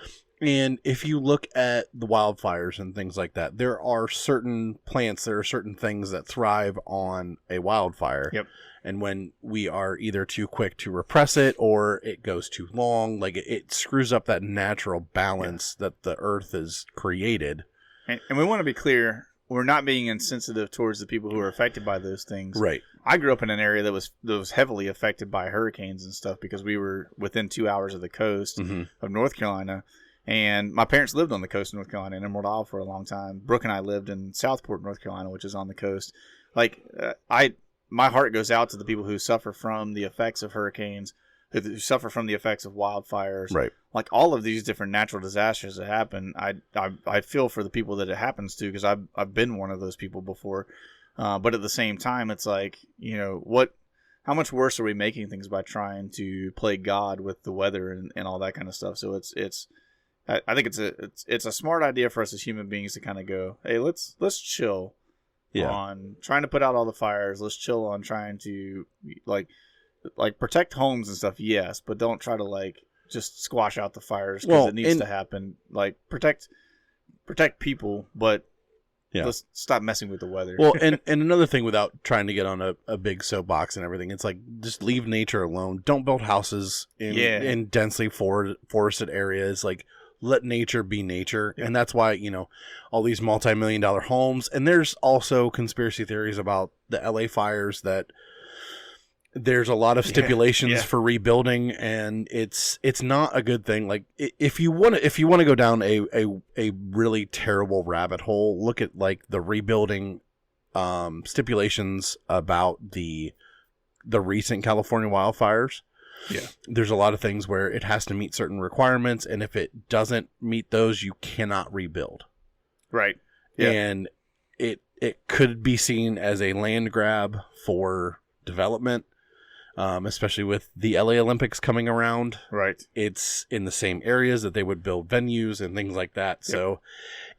And if you look at the wildfires and things like that, there are certain plants, there are certain things that thrive on a wildfire. Yep. And when we are either too quick to repress it or it goes too long, like it screws up that natural balance that the earth has created. And we want to be clear, we're not being insensitive towards the people who are affected by those things. Right. I grew up in an area that was heavily affected by hurricanes and stuff because we were within 2 hours of the coast of North Carolina. And my parents lived on the coast of North Carolina in Emerald Isle for a long time. Brooke and I lived in Southport, North Carolina, which is on the coast. Like, my heart goes out to the people who suffer from the effects of hurricanes, who suffer from the effects of wildfires. Right. Like all of these different natural disasters that happen, I feel for the people that it happens to because I've been one of those people before. But at the same time, it's like, how much worse are we making things by trying to play God with the weather and all that kind of stuff? So I think it's a smart idea for us as human beings to kind of go, hey, let's chill on trying to put out all the fires. Let's chill on trying to like protect homes and stuff. Yes, but don't try to just squash out the fires because it needs to happen. Like protect people, but let's stop messing with the weather. Well, and another thing, without trying to get on a big soapbox and everything, it's like just leave nature alone. Don't build houses in densely forested areas. Like, let nature be nature. And that's why, all these multi-million-dollar homes. And there's also conspiracy theories about the LA fires that there's a lot of stipulations for rebuilding, and it's not a good thing. Like, if you want to go down a really terrible rabbit hole, look at like the rebuilding stipulations about the recent California wildfires. Yeah. There's a lot of things where it has to meet certain requirements, and if it doesn't meet those, you cannot rebuild. Right. Yeah. And it could be seen as a land grab for development, especially with the LA Olympics coming around. Right. It's in the same areas that they would build venues and things like that. Yep. So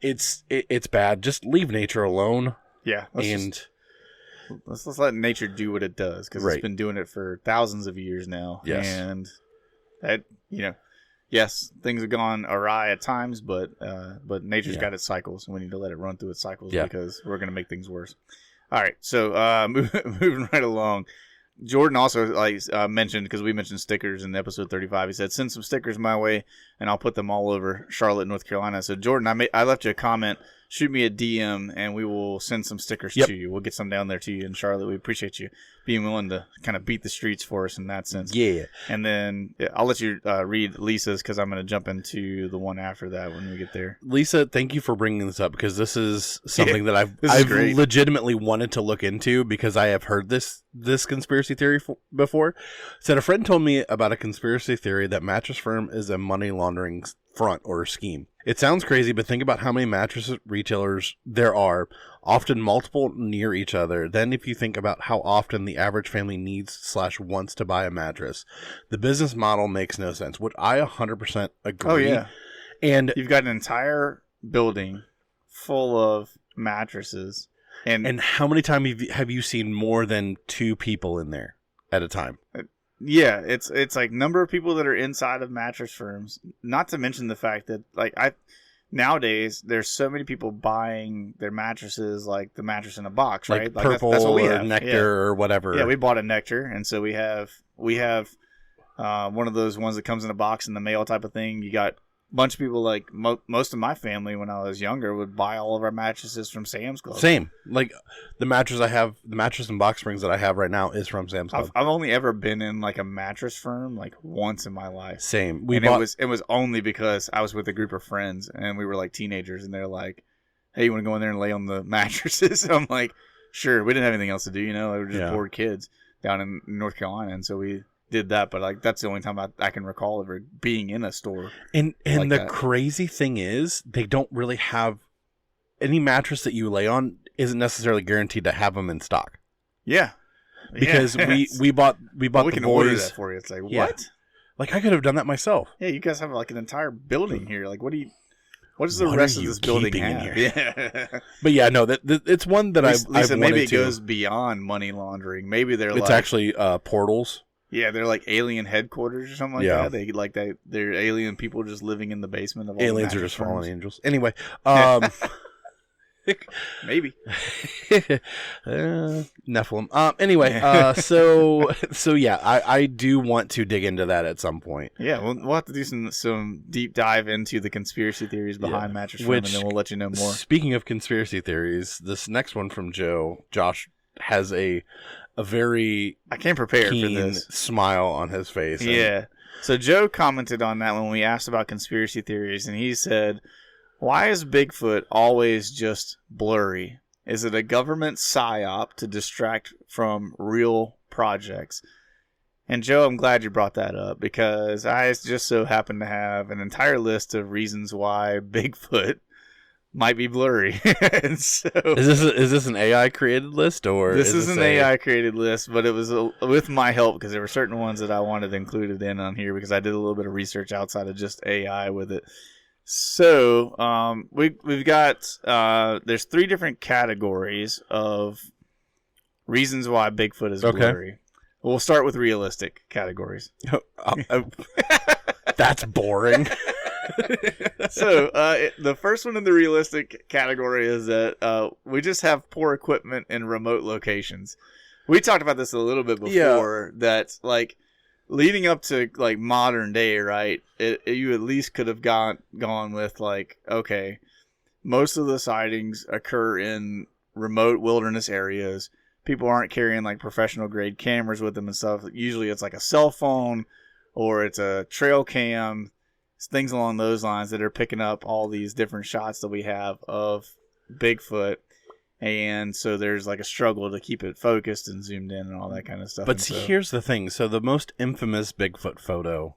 it's bad. Just leave nature alone. Yeah. Let's let nature do what it does, because it's been doing it for thousands of years now. Yes. And that, yes, things have gone awry at times, but nature's got its cycles, and we need to let it run through its cycles because we're going to make things worse. All right, so moving right along. Jordan also mentioned, because we mentioned stickers in episode 35, he said, send some stickers my way, and I'll put them all over Charlotte, North Carolina. So, Jordan, I left you a comment. Shoot me a DM, and we will send some stickers to you. We'll get some down there to you in Charlotte. We appreciate you being willing to kind of beat the streets for us in that sense. Yeah. And then I'll let you read Lisa's, because I'm going to jump into the one after that when we get there. Lisa, thank you for bringing this up, because this is something that I've legitimately wanted to look into, because I have heard this conspiracy theory before. It said a friend told me about a conspiracy theory that Mattress Firm is a money laundering front or scheme. It sounds crazy, but think about how many mattress retailers there are, often multiple near each other. Then if you think about how often the average family needs/wants to buy a mattress, the business model makes no sense. Would I 100% agree? Oh, yeah. And you've got an entire building full of mattresses. And how many times have you seen more than 2 people in there at a time? Yeah, it's like number of people that are inside of Mattress Firms. Not to mention the fact that nowadays there's so many people buying their mattresses, like the mattress in a box, right? Like Purple that's what we have. Nectar or whatever. Yeah, we bought a Nectar, and so we have one of those ones that comes in a box in the mail type of thing. You got a bunch of people, like most of my family when I was younger, would buy all of our mattresses from Sam's Club. Same. Like the mattress and box springs that I have right now is from Sam's Club. I've only ever been in like a Mattress Firm like once in my life. Same. It was only because I was with a group of friends and we were like teenagers, and they're like, "Hey, you want to go in there and lay on the mattresses?" I'm like, "Sure." We didn't have anything else to do, we were just bored kids down in North Carolina, and so we did that. But that's the only time I can recall ever being in a store. And the crazy thing is, they don't really have any mattress that you lay on isn't necessarily guaranteed to have them in stock. Yeah, because we bought we the can boys order that for you. It's like what? Like I could have done that myself. Yeah, you guys have like an entire building here. Like what does the rest of this building have? Yeah. But yeah, no, that it's one that I've maybe it goes beyond money laundering. Maybe it's actually portals. Yeah, they're like alien headquarters or something like that. They're alien people just living in the basement of all aliens the are just firms. fallen angels. Anyway, Maybe. Nephilim. Anyway, so yeah, I do want to dig into that at some point. Yeah, we'll have to do some deep dive into the conspiracy theories behind Mattress Firm, and then we'll let you know more. Speaking of conspiracy theories, this next one from Josh has a very I came prepared for this smile on his face. Yeah. So Joe commented on that when we asked about conspiracy theories, and he said, "Why is Bigfoot always just blurry? Is it a government psyop to distract from real projects?" And Joe, I'm glad you brought that up because I just so happen to have an entire list of reasons why Bigfoot might be blurry. And so, is this an AI created list or this is an AI created list? But it was with my help because there were certain ones that I wanted included in on here because I did a little bit of research outside of just AI with it. So we've got there's 3 different categories of reasons why Bigfoot is blurry. We'll start with realistic categories. That's boring. So the first one in the realistic category is that we just have poor equipment in remote locations. We talked about this a little bit before that like leading up to like modern day, right? You at least could have gone with like, okay, most of the sightings occur in remote wilderness areas. People aren't carrying like professional grade cameras with them and stuff. Usually it's like a cell phone or it's a trail cam, things along those lines that are picking up all these different shots that we have of Bigfoot. And so there's like a struggle to keep it focused and zoomed in and all that kind of stuff. But see, here's the thing. So the most infamous Bigfoot photo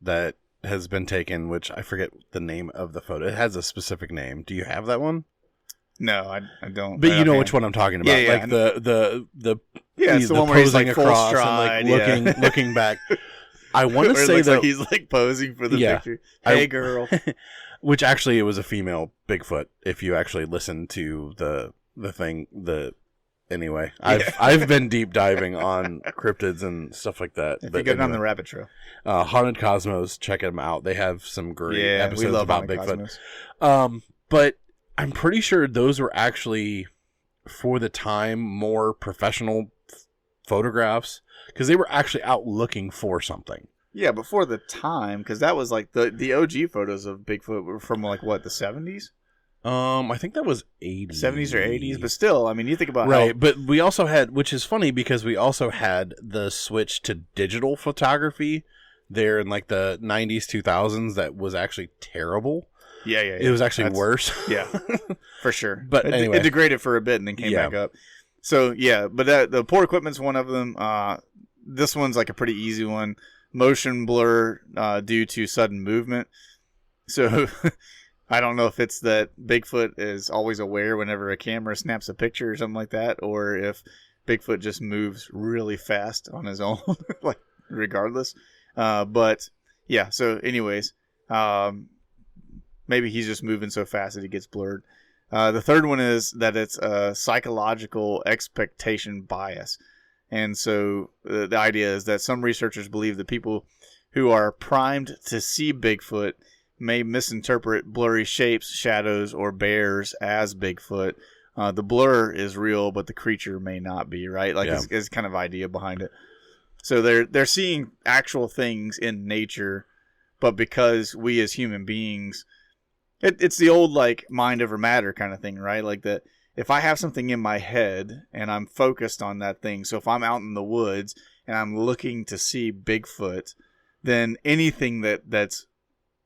that has been taken, which I forget the name of the photo. It has a specific name. Do you have that one? No, I don't. But you know which one I'm talking about. Yeah, like the it's the one where he's like full across stride, and like looking back. I want to say that like he's like posing for the picture. Hey, girl. Which actually it was a female Bigfoot. If you actually listen to the thing, anyway, I've been deep diving on cryptids and stuff like that. If you go down the rabbit trail, Haunted Cosmos, check them out. They have some great episodes about Bigfoot. Cosmos. But I'm pretty sure those were actually, for the time, more professional photographs because they were actually out looking for something. Yeah, before the time, because that was like the OG photos of Bigfoot were from like what, the 70s? I think that was 80s. 70s or 80s, but still, I mean, you think about but we also had, which is funny because we also had the switch to digital photography there in like the 90s, 2000s that was actually terrible. Yeah. It was actually worse. Yeah, for sure. But anyway. It degraded for a bit and then came back up. So, yeah, but the poor equipment's one of them. This one's like a pretty easy one. Motion blur due to sudden movement. So, I don't know if it's that Bigfoot is always aware whenever a camera snaps a picture or something like that, or if Bigfoot just moves really fast on his own, like regardless. But, yeah, so anyways, maybe he's just moving so fast that he gets blurred. The third one is that it's a psychological expectation bias. And so the idea is that some researchers believe that people who are primed to see Bigfoot may misinterpret blurry shapes, shadows, or bears as Bigfoot. The blur is real, but the creature may not be, right? Like it's kind of idea behind it. So they're seeing actual things in nature, but because we as human beings, it's the old like mind over matter kind of thing, right? Like that if I have something in my head and I'm focused on that thing, so if I'm out in the woods and I'm looking to see Bigfoot, then anything that's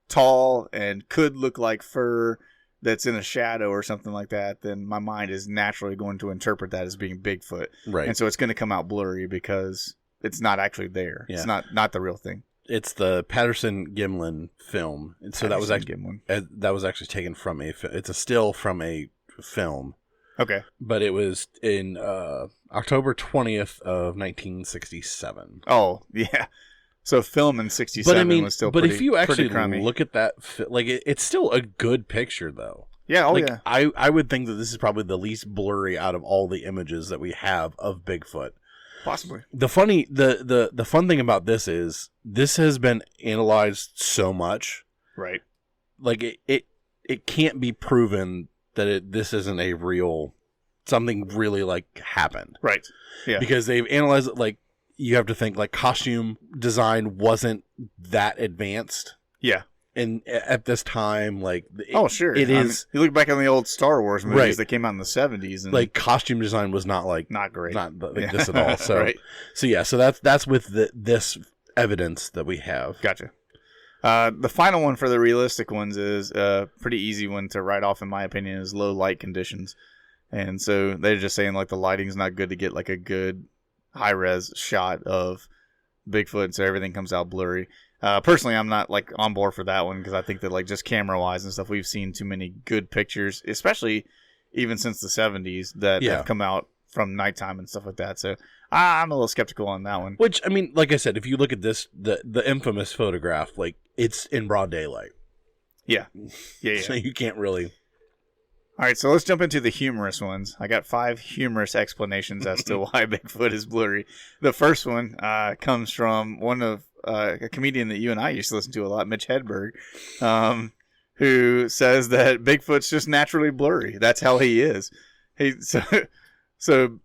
tall and could look like fur that's in a shadow or something like that, then my mind is naturally going to interpret that as being Bigfoot. Right. And so it's going to come out blurry because it's not actually there. Yeah. It's not the real thing. It's the Patterson-Gimlin film. And so that was actually taken from it's a still from a film. Okay. But it was in October 20th of 1967. Oh, yeah. So film in 67 was still pretty But if you actually crummy. look at that, it's still a good picture, though. Yeah, yeah. I would think that this is probably the least blurry out of all the images that we have of Bigfoot. Possibly. The fun thing about this is this has been analyzed so much. Right. Like it can't be proven that this isn't a real something really like happened. Right. Yeah. Because they've analyzed it, like you have to think like costume design wasn't that advanced. Yeah. And at this time, like sure, it is. You look back on the old Star Wars movies Right. that came out in the 70s, and like costume design was not like not great, not like this at all. So right. So that's with this evidence that we have. Gotcha. The final one for the realistic ones is a pretty easy one to write off, in my opinion, is low light conditions. And so they're just saying like the lighting's not good to get like a good high res shot of Bigfoot, so everything comes out blurry. Personally, I'm not like on board for that one because I think that like just camera wise and stuff, we've seen too many good pictures, especially even since the 70s that have come out from nighttime and stuff like that. So I'm a little skeptical on that one. Which, I mean, like I said, if you look at this, the infamous photograph, like it's in broad daylight. Yeah. So you can't really. All right, so let's jump into the humorous ones. I got 5 humorous explanations as to why Bigfoot is blurry. The first one comes from one of a comedian that you and I used to listen to a lot, Mitch Hedberg, who says that Bigfoot's just naturally blurry. That's how he is. So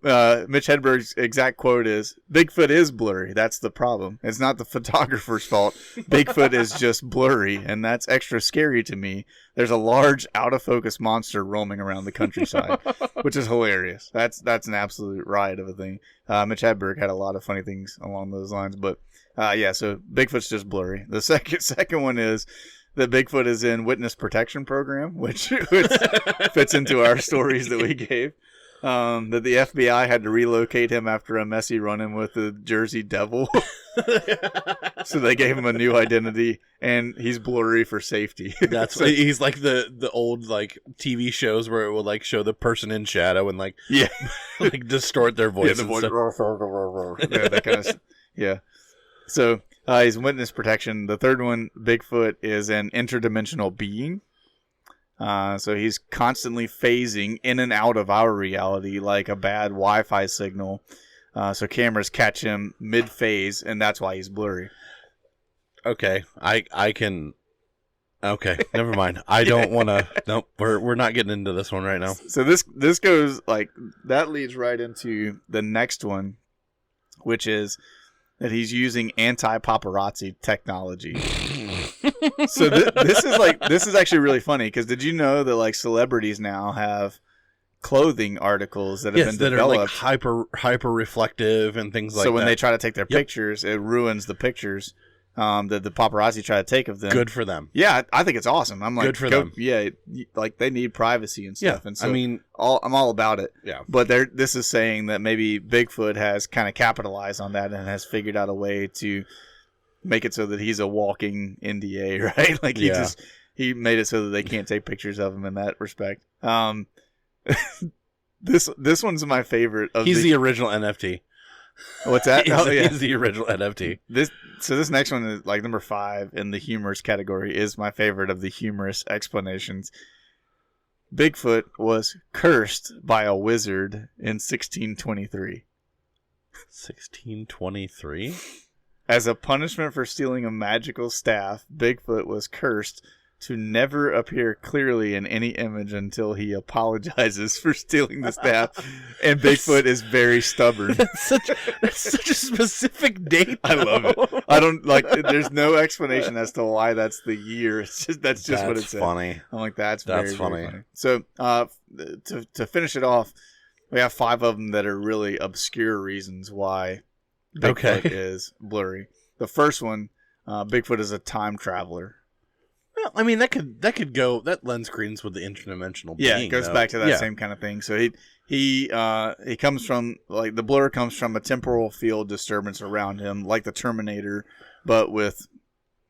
Mitch Hedberg's exact quote is, "Bigfoot is blurry. That's the problem. It's not the photographer's fault. Bigfoot is just blurry, and that's extra scary to me. There's a large, out-of-focus monster roaming around the countryside," which is hilarious. That's an absolute riot of a thing. Mitch Hedberg had a lot of funny things along those lines, but so Bigfoot's just blurry. The second one is that Bigfoot is in witness protection program, which fits into our stories that we gave. That the FBI had to relocate him after a messy run-in with the Jersey Devil. So they gave him a new identity, and he's blurry for safety. He's like the old like TV shows where it will like show the person in shadow and like like distort their voice. Yeah, the voice. Yeah, that kind of stuff. Yeah. So he's witness protection. The third one, Bigfoot is an interdimensional being. So he's constantly phasing in and out of our reality like a bad Wi-Fi signal. So cameras catch him mid-phase, and that's why he's blurry. Okay, I can. Okay, never mind. I don't want to. Nope, we're not getting into this one right now. So this goes like that leads right into the next one, which is that he's using anti-paparazzi technology. So this is actually really funny because did you know that like celebrities now have clothing articles that have been developed that are like hyper reflective and things like that. So when they try to take their pictures, it ruins the pictures that the paparazzi try to take of them. Good for them. Yeah, I think it's awesome. I'm like, good for them. Yeah, like they need privacy and stuff. Yeah, and so I mean, I'm all about it. Yeah, but this is saying that maybe Bigfoot has kind of capitalized on that and has figured out a way to make it so that he's a walking NDA, right? Like he made it so that they can't take pictures of him in that respect. This one's my favorite. He's the original NFT. What's that? He's the original NFT. This next one is like number 5 in the humorous category is my favorite of the humorous explanations. Bigfoot was cursed by a wizard in 1623. 1623? As a punishment for stealing a magical staff, Bigfoot was cursed to never appear clearly in any image until he apologizes for stealing the staff. And Bigfoot is very stubborn. That's such a specific date. I love it. I don't like. There's no explanation as to why that's the year. It's just that's what it said. Funny. I'm like that's funny. Very funny. So to finish it off, we have 5 of them that are really obscure reasons why Bigfoot is blurry. The first one, Bigfoot is a time traveler. Well, I mean that could go. That lends credence with the interdimensional being. Yeah, it goes back to that same kind of thing. So he comes from like the blur comes from a temporal field disturbance around him, like the Terminator, but with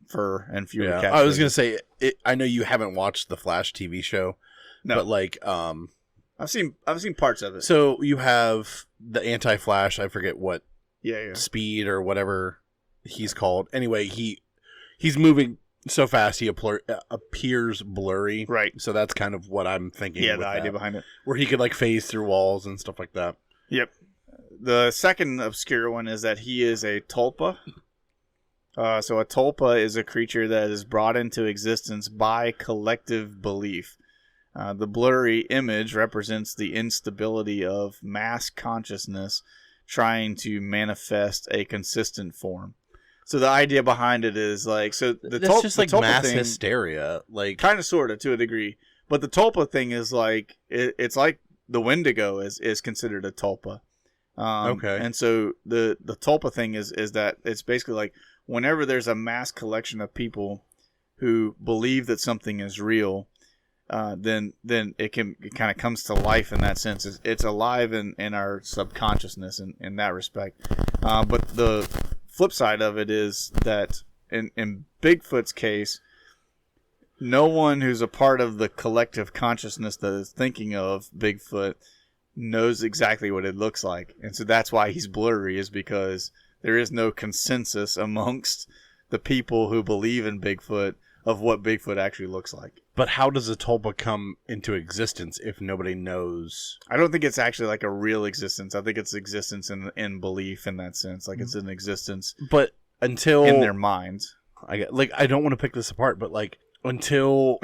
fur and fewer. Yeah, I was gonna say. I know you haven't watched the Flash TV show, but like I've seen parts of it. So you have the Anti-Flash. I forget what. Yeah. Speed or whatever he's called. Anyway, he's moving so fast he appears blurry. Right. So that's kind of what I'm thinking. Yeah, the idea behind it. Where he could like phase through walls and stuff like that. Yep. the second obscure one is that he is a tulpa. So a tulpa is a creature that is brought into existence by collective belief. The blurry image represents the instability of mass consciousness trying to manifest a consistent form. So the idea behind it is like, so that's just like tulpa mass thing, hysteria, like kind of, sort of, to a degree. But the tulpa thing is like it's like the Wendigo is considered a tulpa. Okay. And so the tulpa thing is that it's basically like whenever there's a mass collection of people who believe that something is real, then it kind of comes to life in that sense. It's alive in our subconsciousness in that respect. But the flip side of it is that in Bigfoot's case, no one who's a part of the collective consciousness that is thinking of Bigfoot knows exactly what it looks like. And so that's why he's blurry, is because there is no consensus amongst the people who believe in Bigfoot of what Bigfoot actually looks like. But how does a tulpa come into existence if nobody knows? I don't think it's actually like a real existence. I think it's existence in belief in that sense. Like it's an existence But until in their minds. I don't want to pick this apart, but like until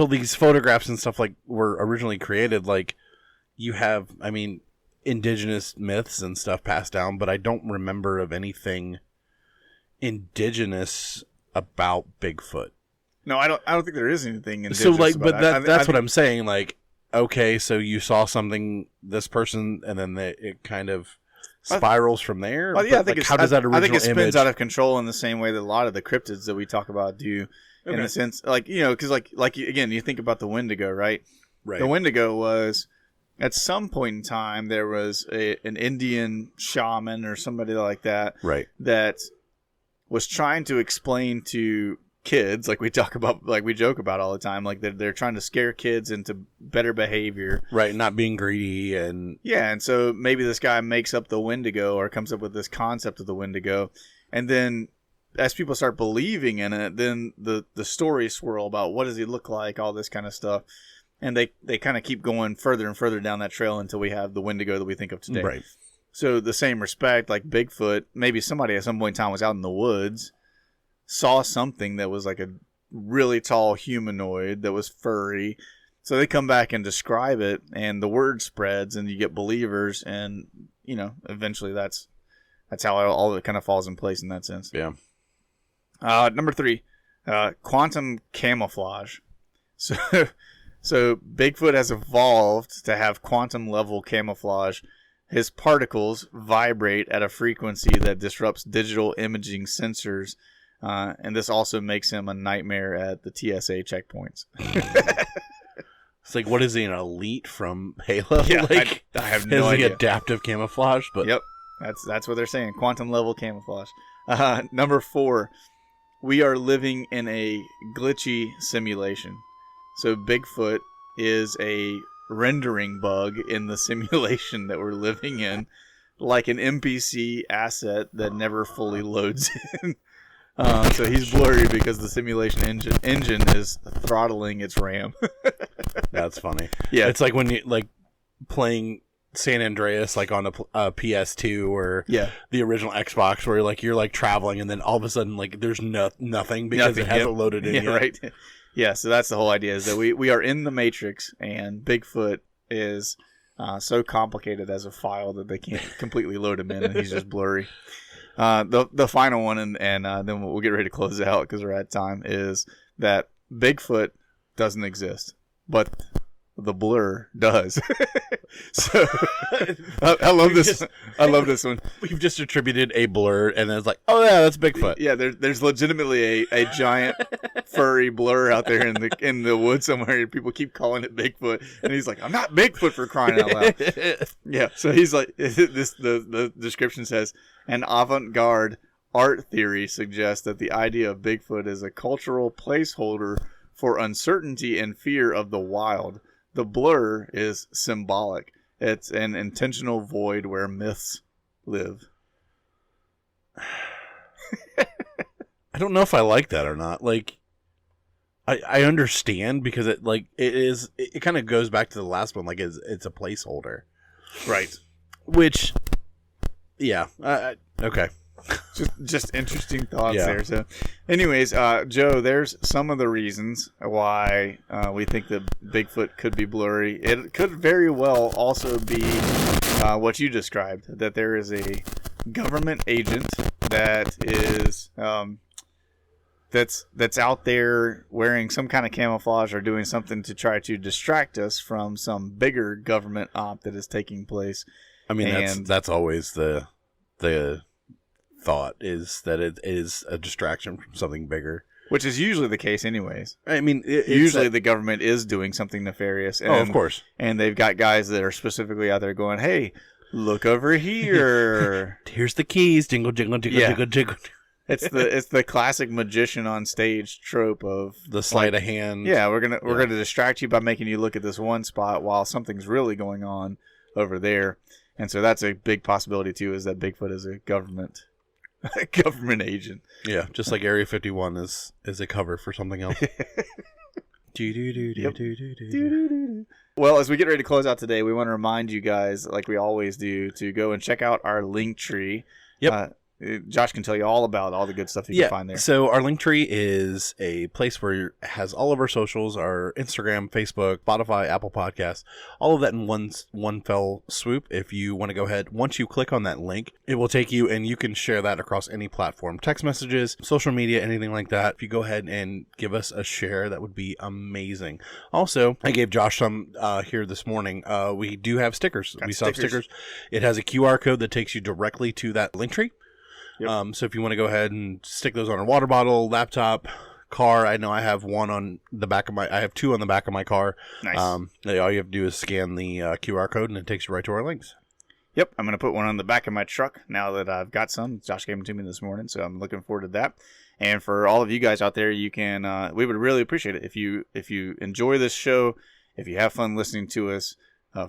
these photographs and stuff like were originally created, like you have, I mean, indigenous myths and stuff passed down, but I don't remember of anything indigenous about Bigfoot. No, I don't think there is anything indigenous. So like, about but it. that's what I'm saying. Like, okay, so you saw something, this person, and then it kind of spirals from there. Well, yeah, but, like, how does that original I think it spins image out of control in the same way that a lot of the cryptids that we talk about do. In the sense, like, you know, because like again, you think about the Wendigo, right? Right. The Wendigo was, at some point in time, there was an Indian shaman or somebody like that, right, that was trying to explain to kids, like we talk about, like we joke about all the time, like they're trying to scare kids into better behavior, right, not being greedy, and and so maybe this guy makes up the Wendigo or comes up with this concept of the Wendigo, and then as people start believing in it, then the stories swirl about what does he look like, all this kind of stuff, and they kind of keep going further and further down that trail until we have the Wendigo that we think of today. right. So the same respect, like Bigfoot, maybe somebody at some point in time was out in the woods, saw something that was like a really tall humanoid that was furry. So they come back and describe it, and the word spreads, and you get believers, and you know, eventually that's how all of it kind of falls in place in that sense. Yeah. Number 3, quantum camouflage. So Bigfoot has evolved to have quantum level camouflage. His particles vibrate at a frequency that disrupts digital imaging sensors, and this also makes him a nightmare at the TSA checkpoints. It's like, what is he, an elite from Halo? Yeah, like, I have no has he idea. adaptive camouflage? But Yep, that's what they're saying. Quantum level camouflage. Number 4, we are living in a glitchy simulation. So Bigfoot is a rendering bug in the simulation that we're living in, like an NPC asset that never fully loads in. So he's blurry because the simulation engine is throttling its RAM. that's funny. Yeah, it's like when you like playing San Andreas, like on a PS2 or the original Xbox, where you're like traveling, and then all of a sudden, like there's nothing because it hasn't loaded in yet. Right. Yeah, so that's the whole idea, is that we are in the Matrix, and Bigfoot is so complicated as a file that they can't completely load him in, and he's just blurry. The final one, and then we'll get ready to close it out because we're at time, is that Bigfoot doesn't exist, but the blur does. So I love this. I love this one. We've just attributed a blur, and then it's like, oh yeah, that's Bigfoot. Yeah, there's legitimately a giant furry blur out there in the woods somewhere, and people keep calling it Bigfoot, and he's like, I'm not Bigfoot, for crying out loud. Yeah, so he's like, the description says, an avant-garde art theory suggests that the idea of Bigfoot is a cultural placeholder for uncertainty and fear of the wild. The blur is symbolic. It's an intentional void where myths live. I don't know if I like that or not. Like, I understand, because it kind of goes back to the last one. Like, it's a placeholder, right? Which, yeah, okay. Just interesting thoughts there. So, anyways, Joe, there's some of the reasons why we think that Bigfoot could be blurry. It could very well also be what you described, that there is a government agent that is that's out there wearing some kind of camouflage or doing something to try to distract us from some bigger government op that is taking place. I mean, that's always the thought, is that it is a distraction from something bigger, which is usually the case anyways. I mean, usually the government is doing something nefarious. And, of course. And they've got guys that are specifically out there going, hey, look over here. Here's the keys. Jingle, jingle, jingle, jingle, jingle. It's the classic magician on stage trope of the sleight of hand. Yeah, we're gonna distract you by making you look at this one spot while something's really going on over there. And so that's a big possibility too, is that Bigfoot is a government agent. Yeah, just like Area 51 is a cover for something else. Well, as we get ready to close out today, we want to remind you guys, like we always do, to go and check out our link tree. Yep. Josh can tell you all about all the good stuff you can find there. So our link tree is a place where it has all of our socials, our Instagram, Facebook, Spotify, Apple Podcasts, all of that in one fell swoop. If you want to go ahead, once you click on that link, it will take you and you can share that across any platform, text messages, social media, anything like that. If you go ahead and give us a share, that would be amazing. Also, I gave Josh some here this morning. We do have stickers. We sell stickers. It has a QR code that takes you directly to that link tree. Yep. So if you want to go ahead and stick those on a water bottle, laptop, car, I know I have one on the back of I have two on the back of my car. Nice. All you have to do is scan the QR code and it takes you right to our links. Yep. I'm going to put one on the back of my truck now that I've got some. Josh gave them to me this morning, so I'm looking forward to that. And for all of you guys out there, you can, we would really appreciate it if you enjoy this show, if you have fun listening to us.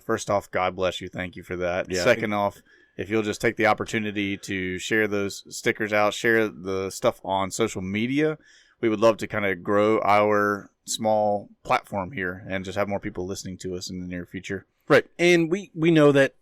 First off, God bless you. Thank you for that. Yeah. Second off, if you'll just take the opportunity to share those stickers out, share the stuff on social media, we would love to kind of grow our small platform here and just have more people listening to us in the near future. Right. And we know that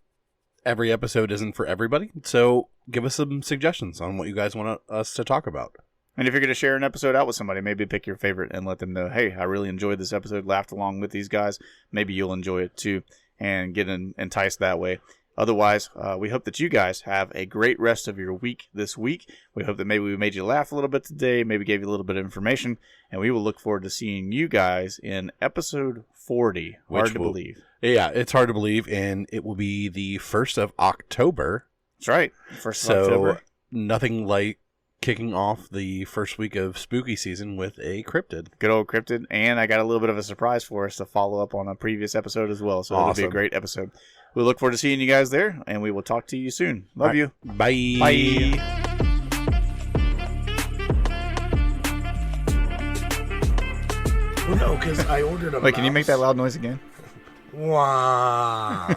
every episode isn't for everybody, so give us some suggestions on what you guys want us to talk about. And if you're going to share an episode out with somebody, maybe pick your favorite and let them know, hey, I really enjoyed this episode, laughed along with these guys. Maybe you'll enjoy it too and get enticed that way. Otherwise, we hope that you guys have a great rest of your week this week. We hope that maybe we made you laugh a little bit today, maybe gave you a little bit of information, and we will look forward to seeing you guys in episode 40. Hard to believe. Yeah, it's hard to believe, and it will be the 1st of October. That's right. 1st of October. Nothing like kicking off the first week of spooky season with a cryptid. Good old cryptid. And I got a little bit of a surprise for us to follow up on a previous episode as well. So It'll be a great episode. We look forward to seeing you guys there, and we will talk to you soon. Love you. Bye. Bye. Well, no, because I ordered a Wait, can you make that loud noise again? Wah.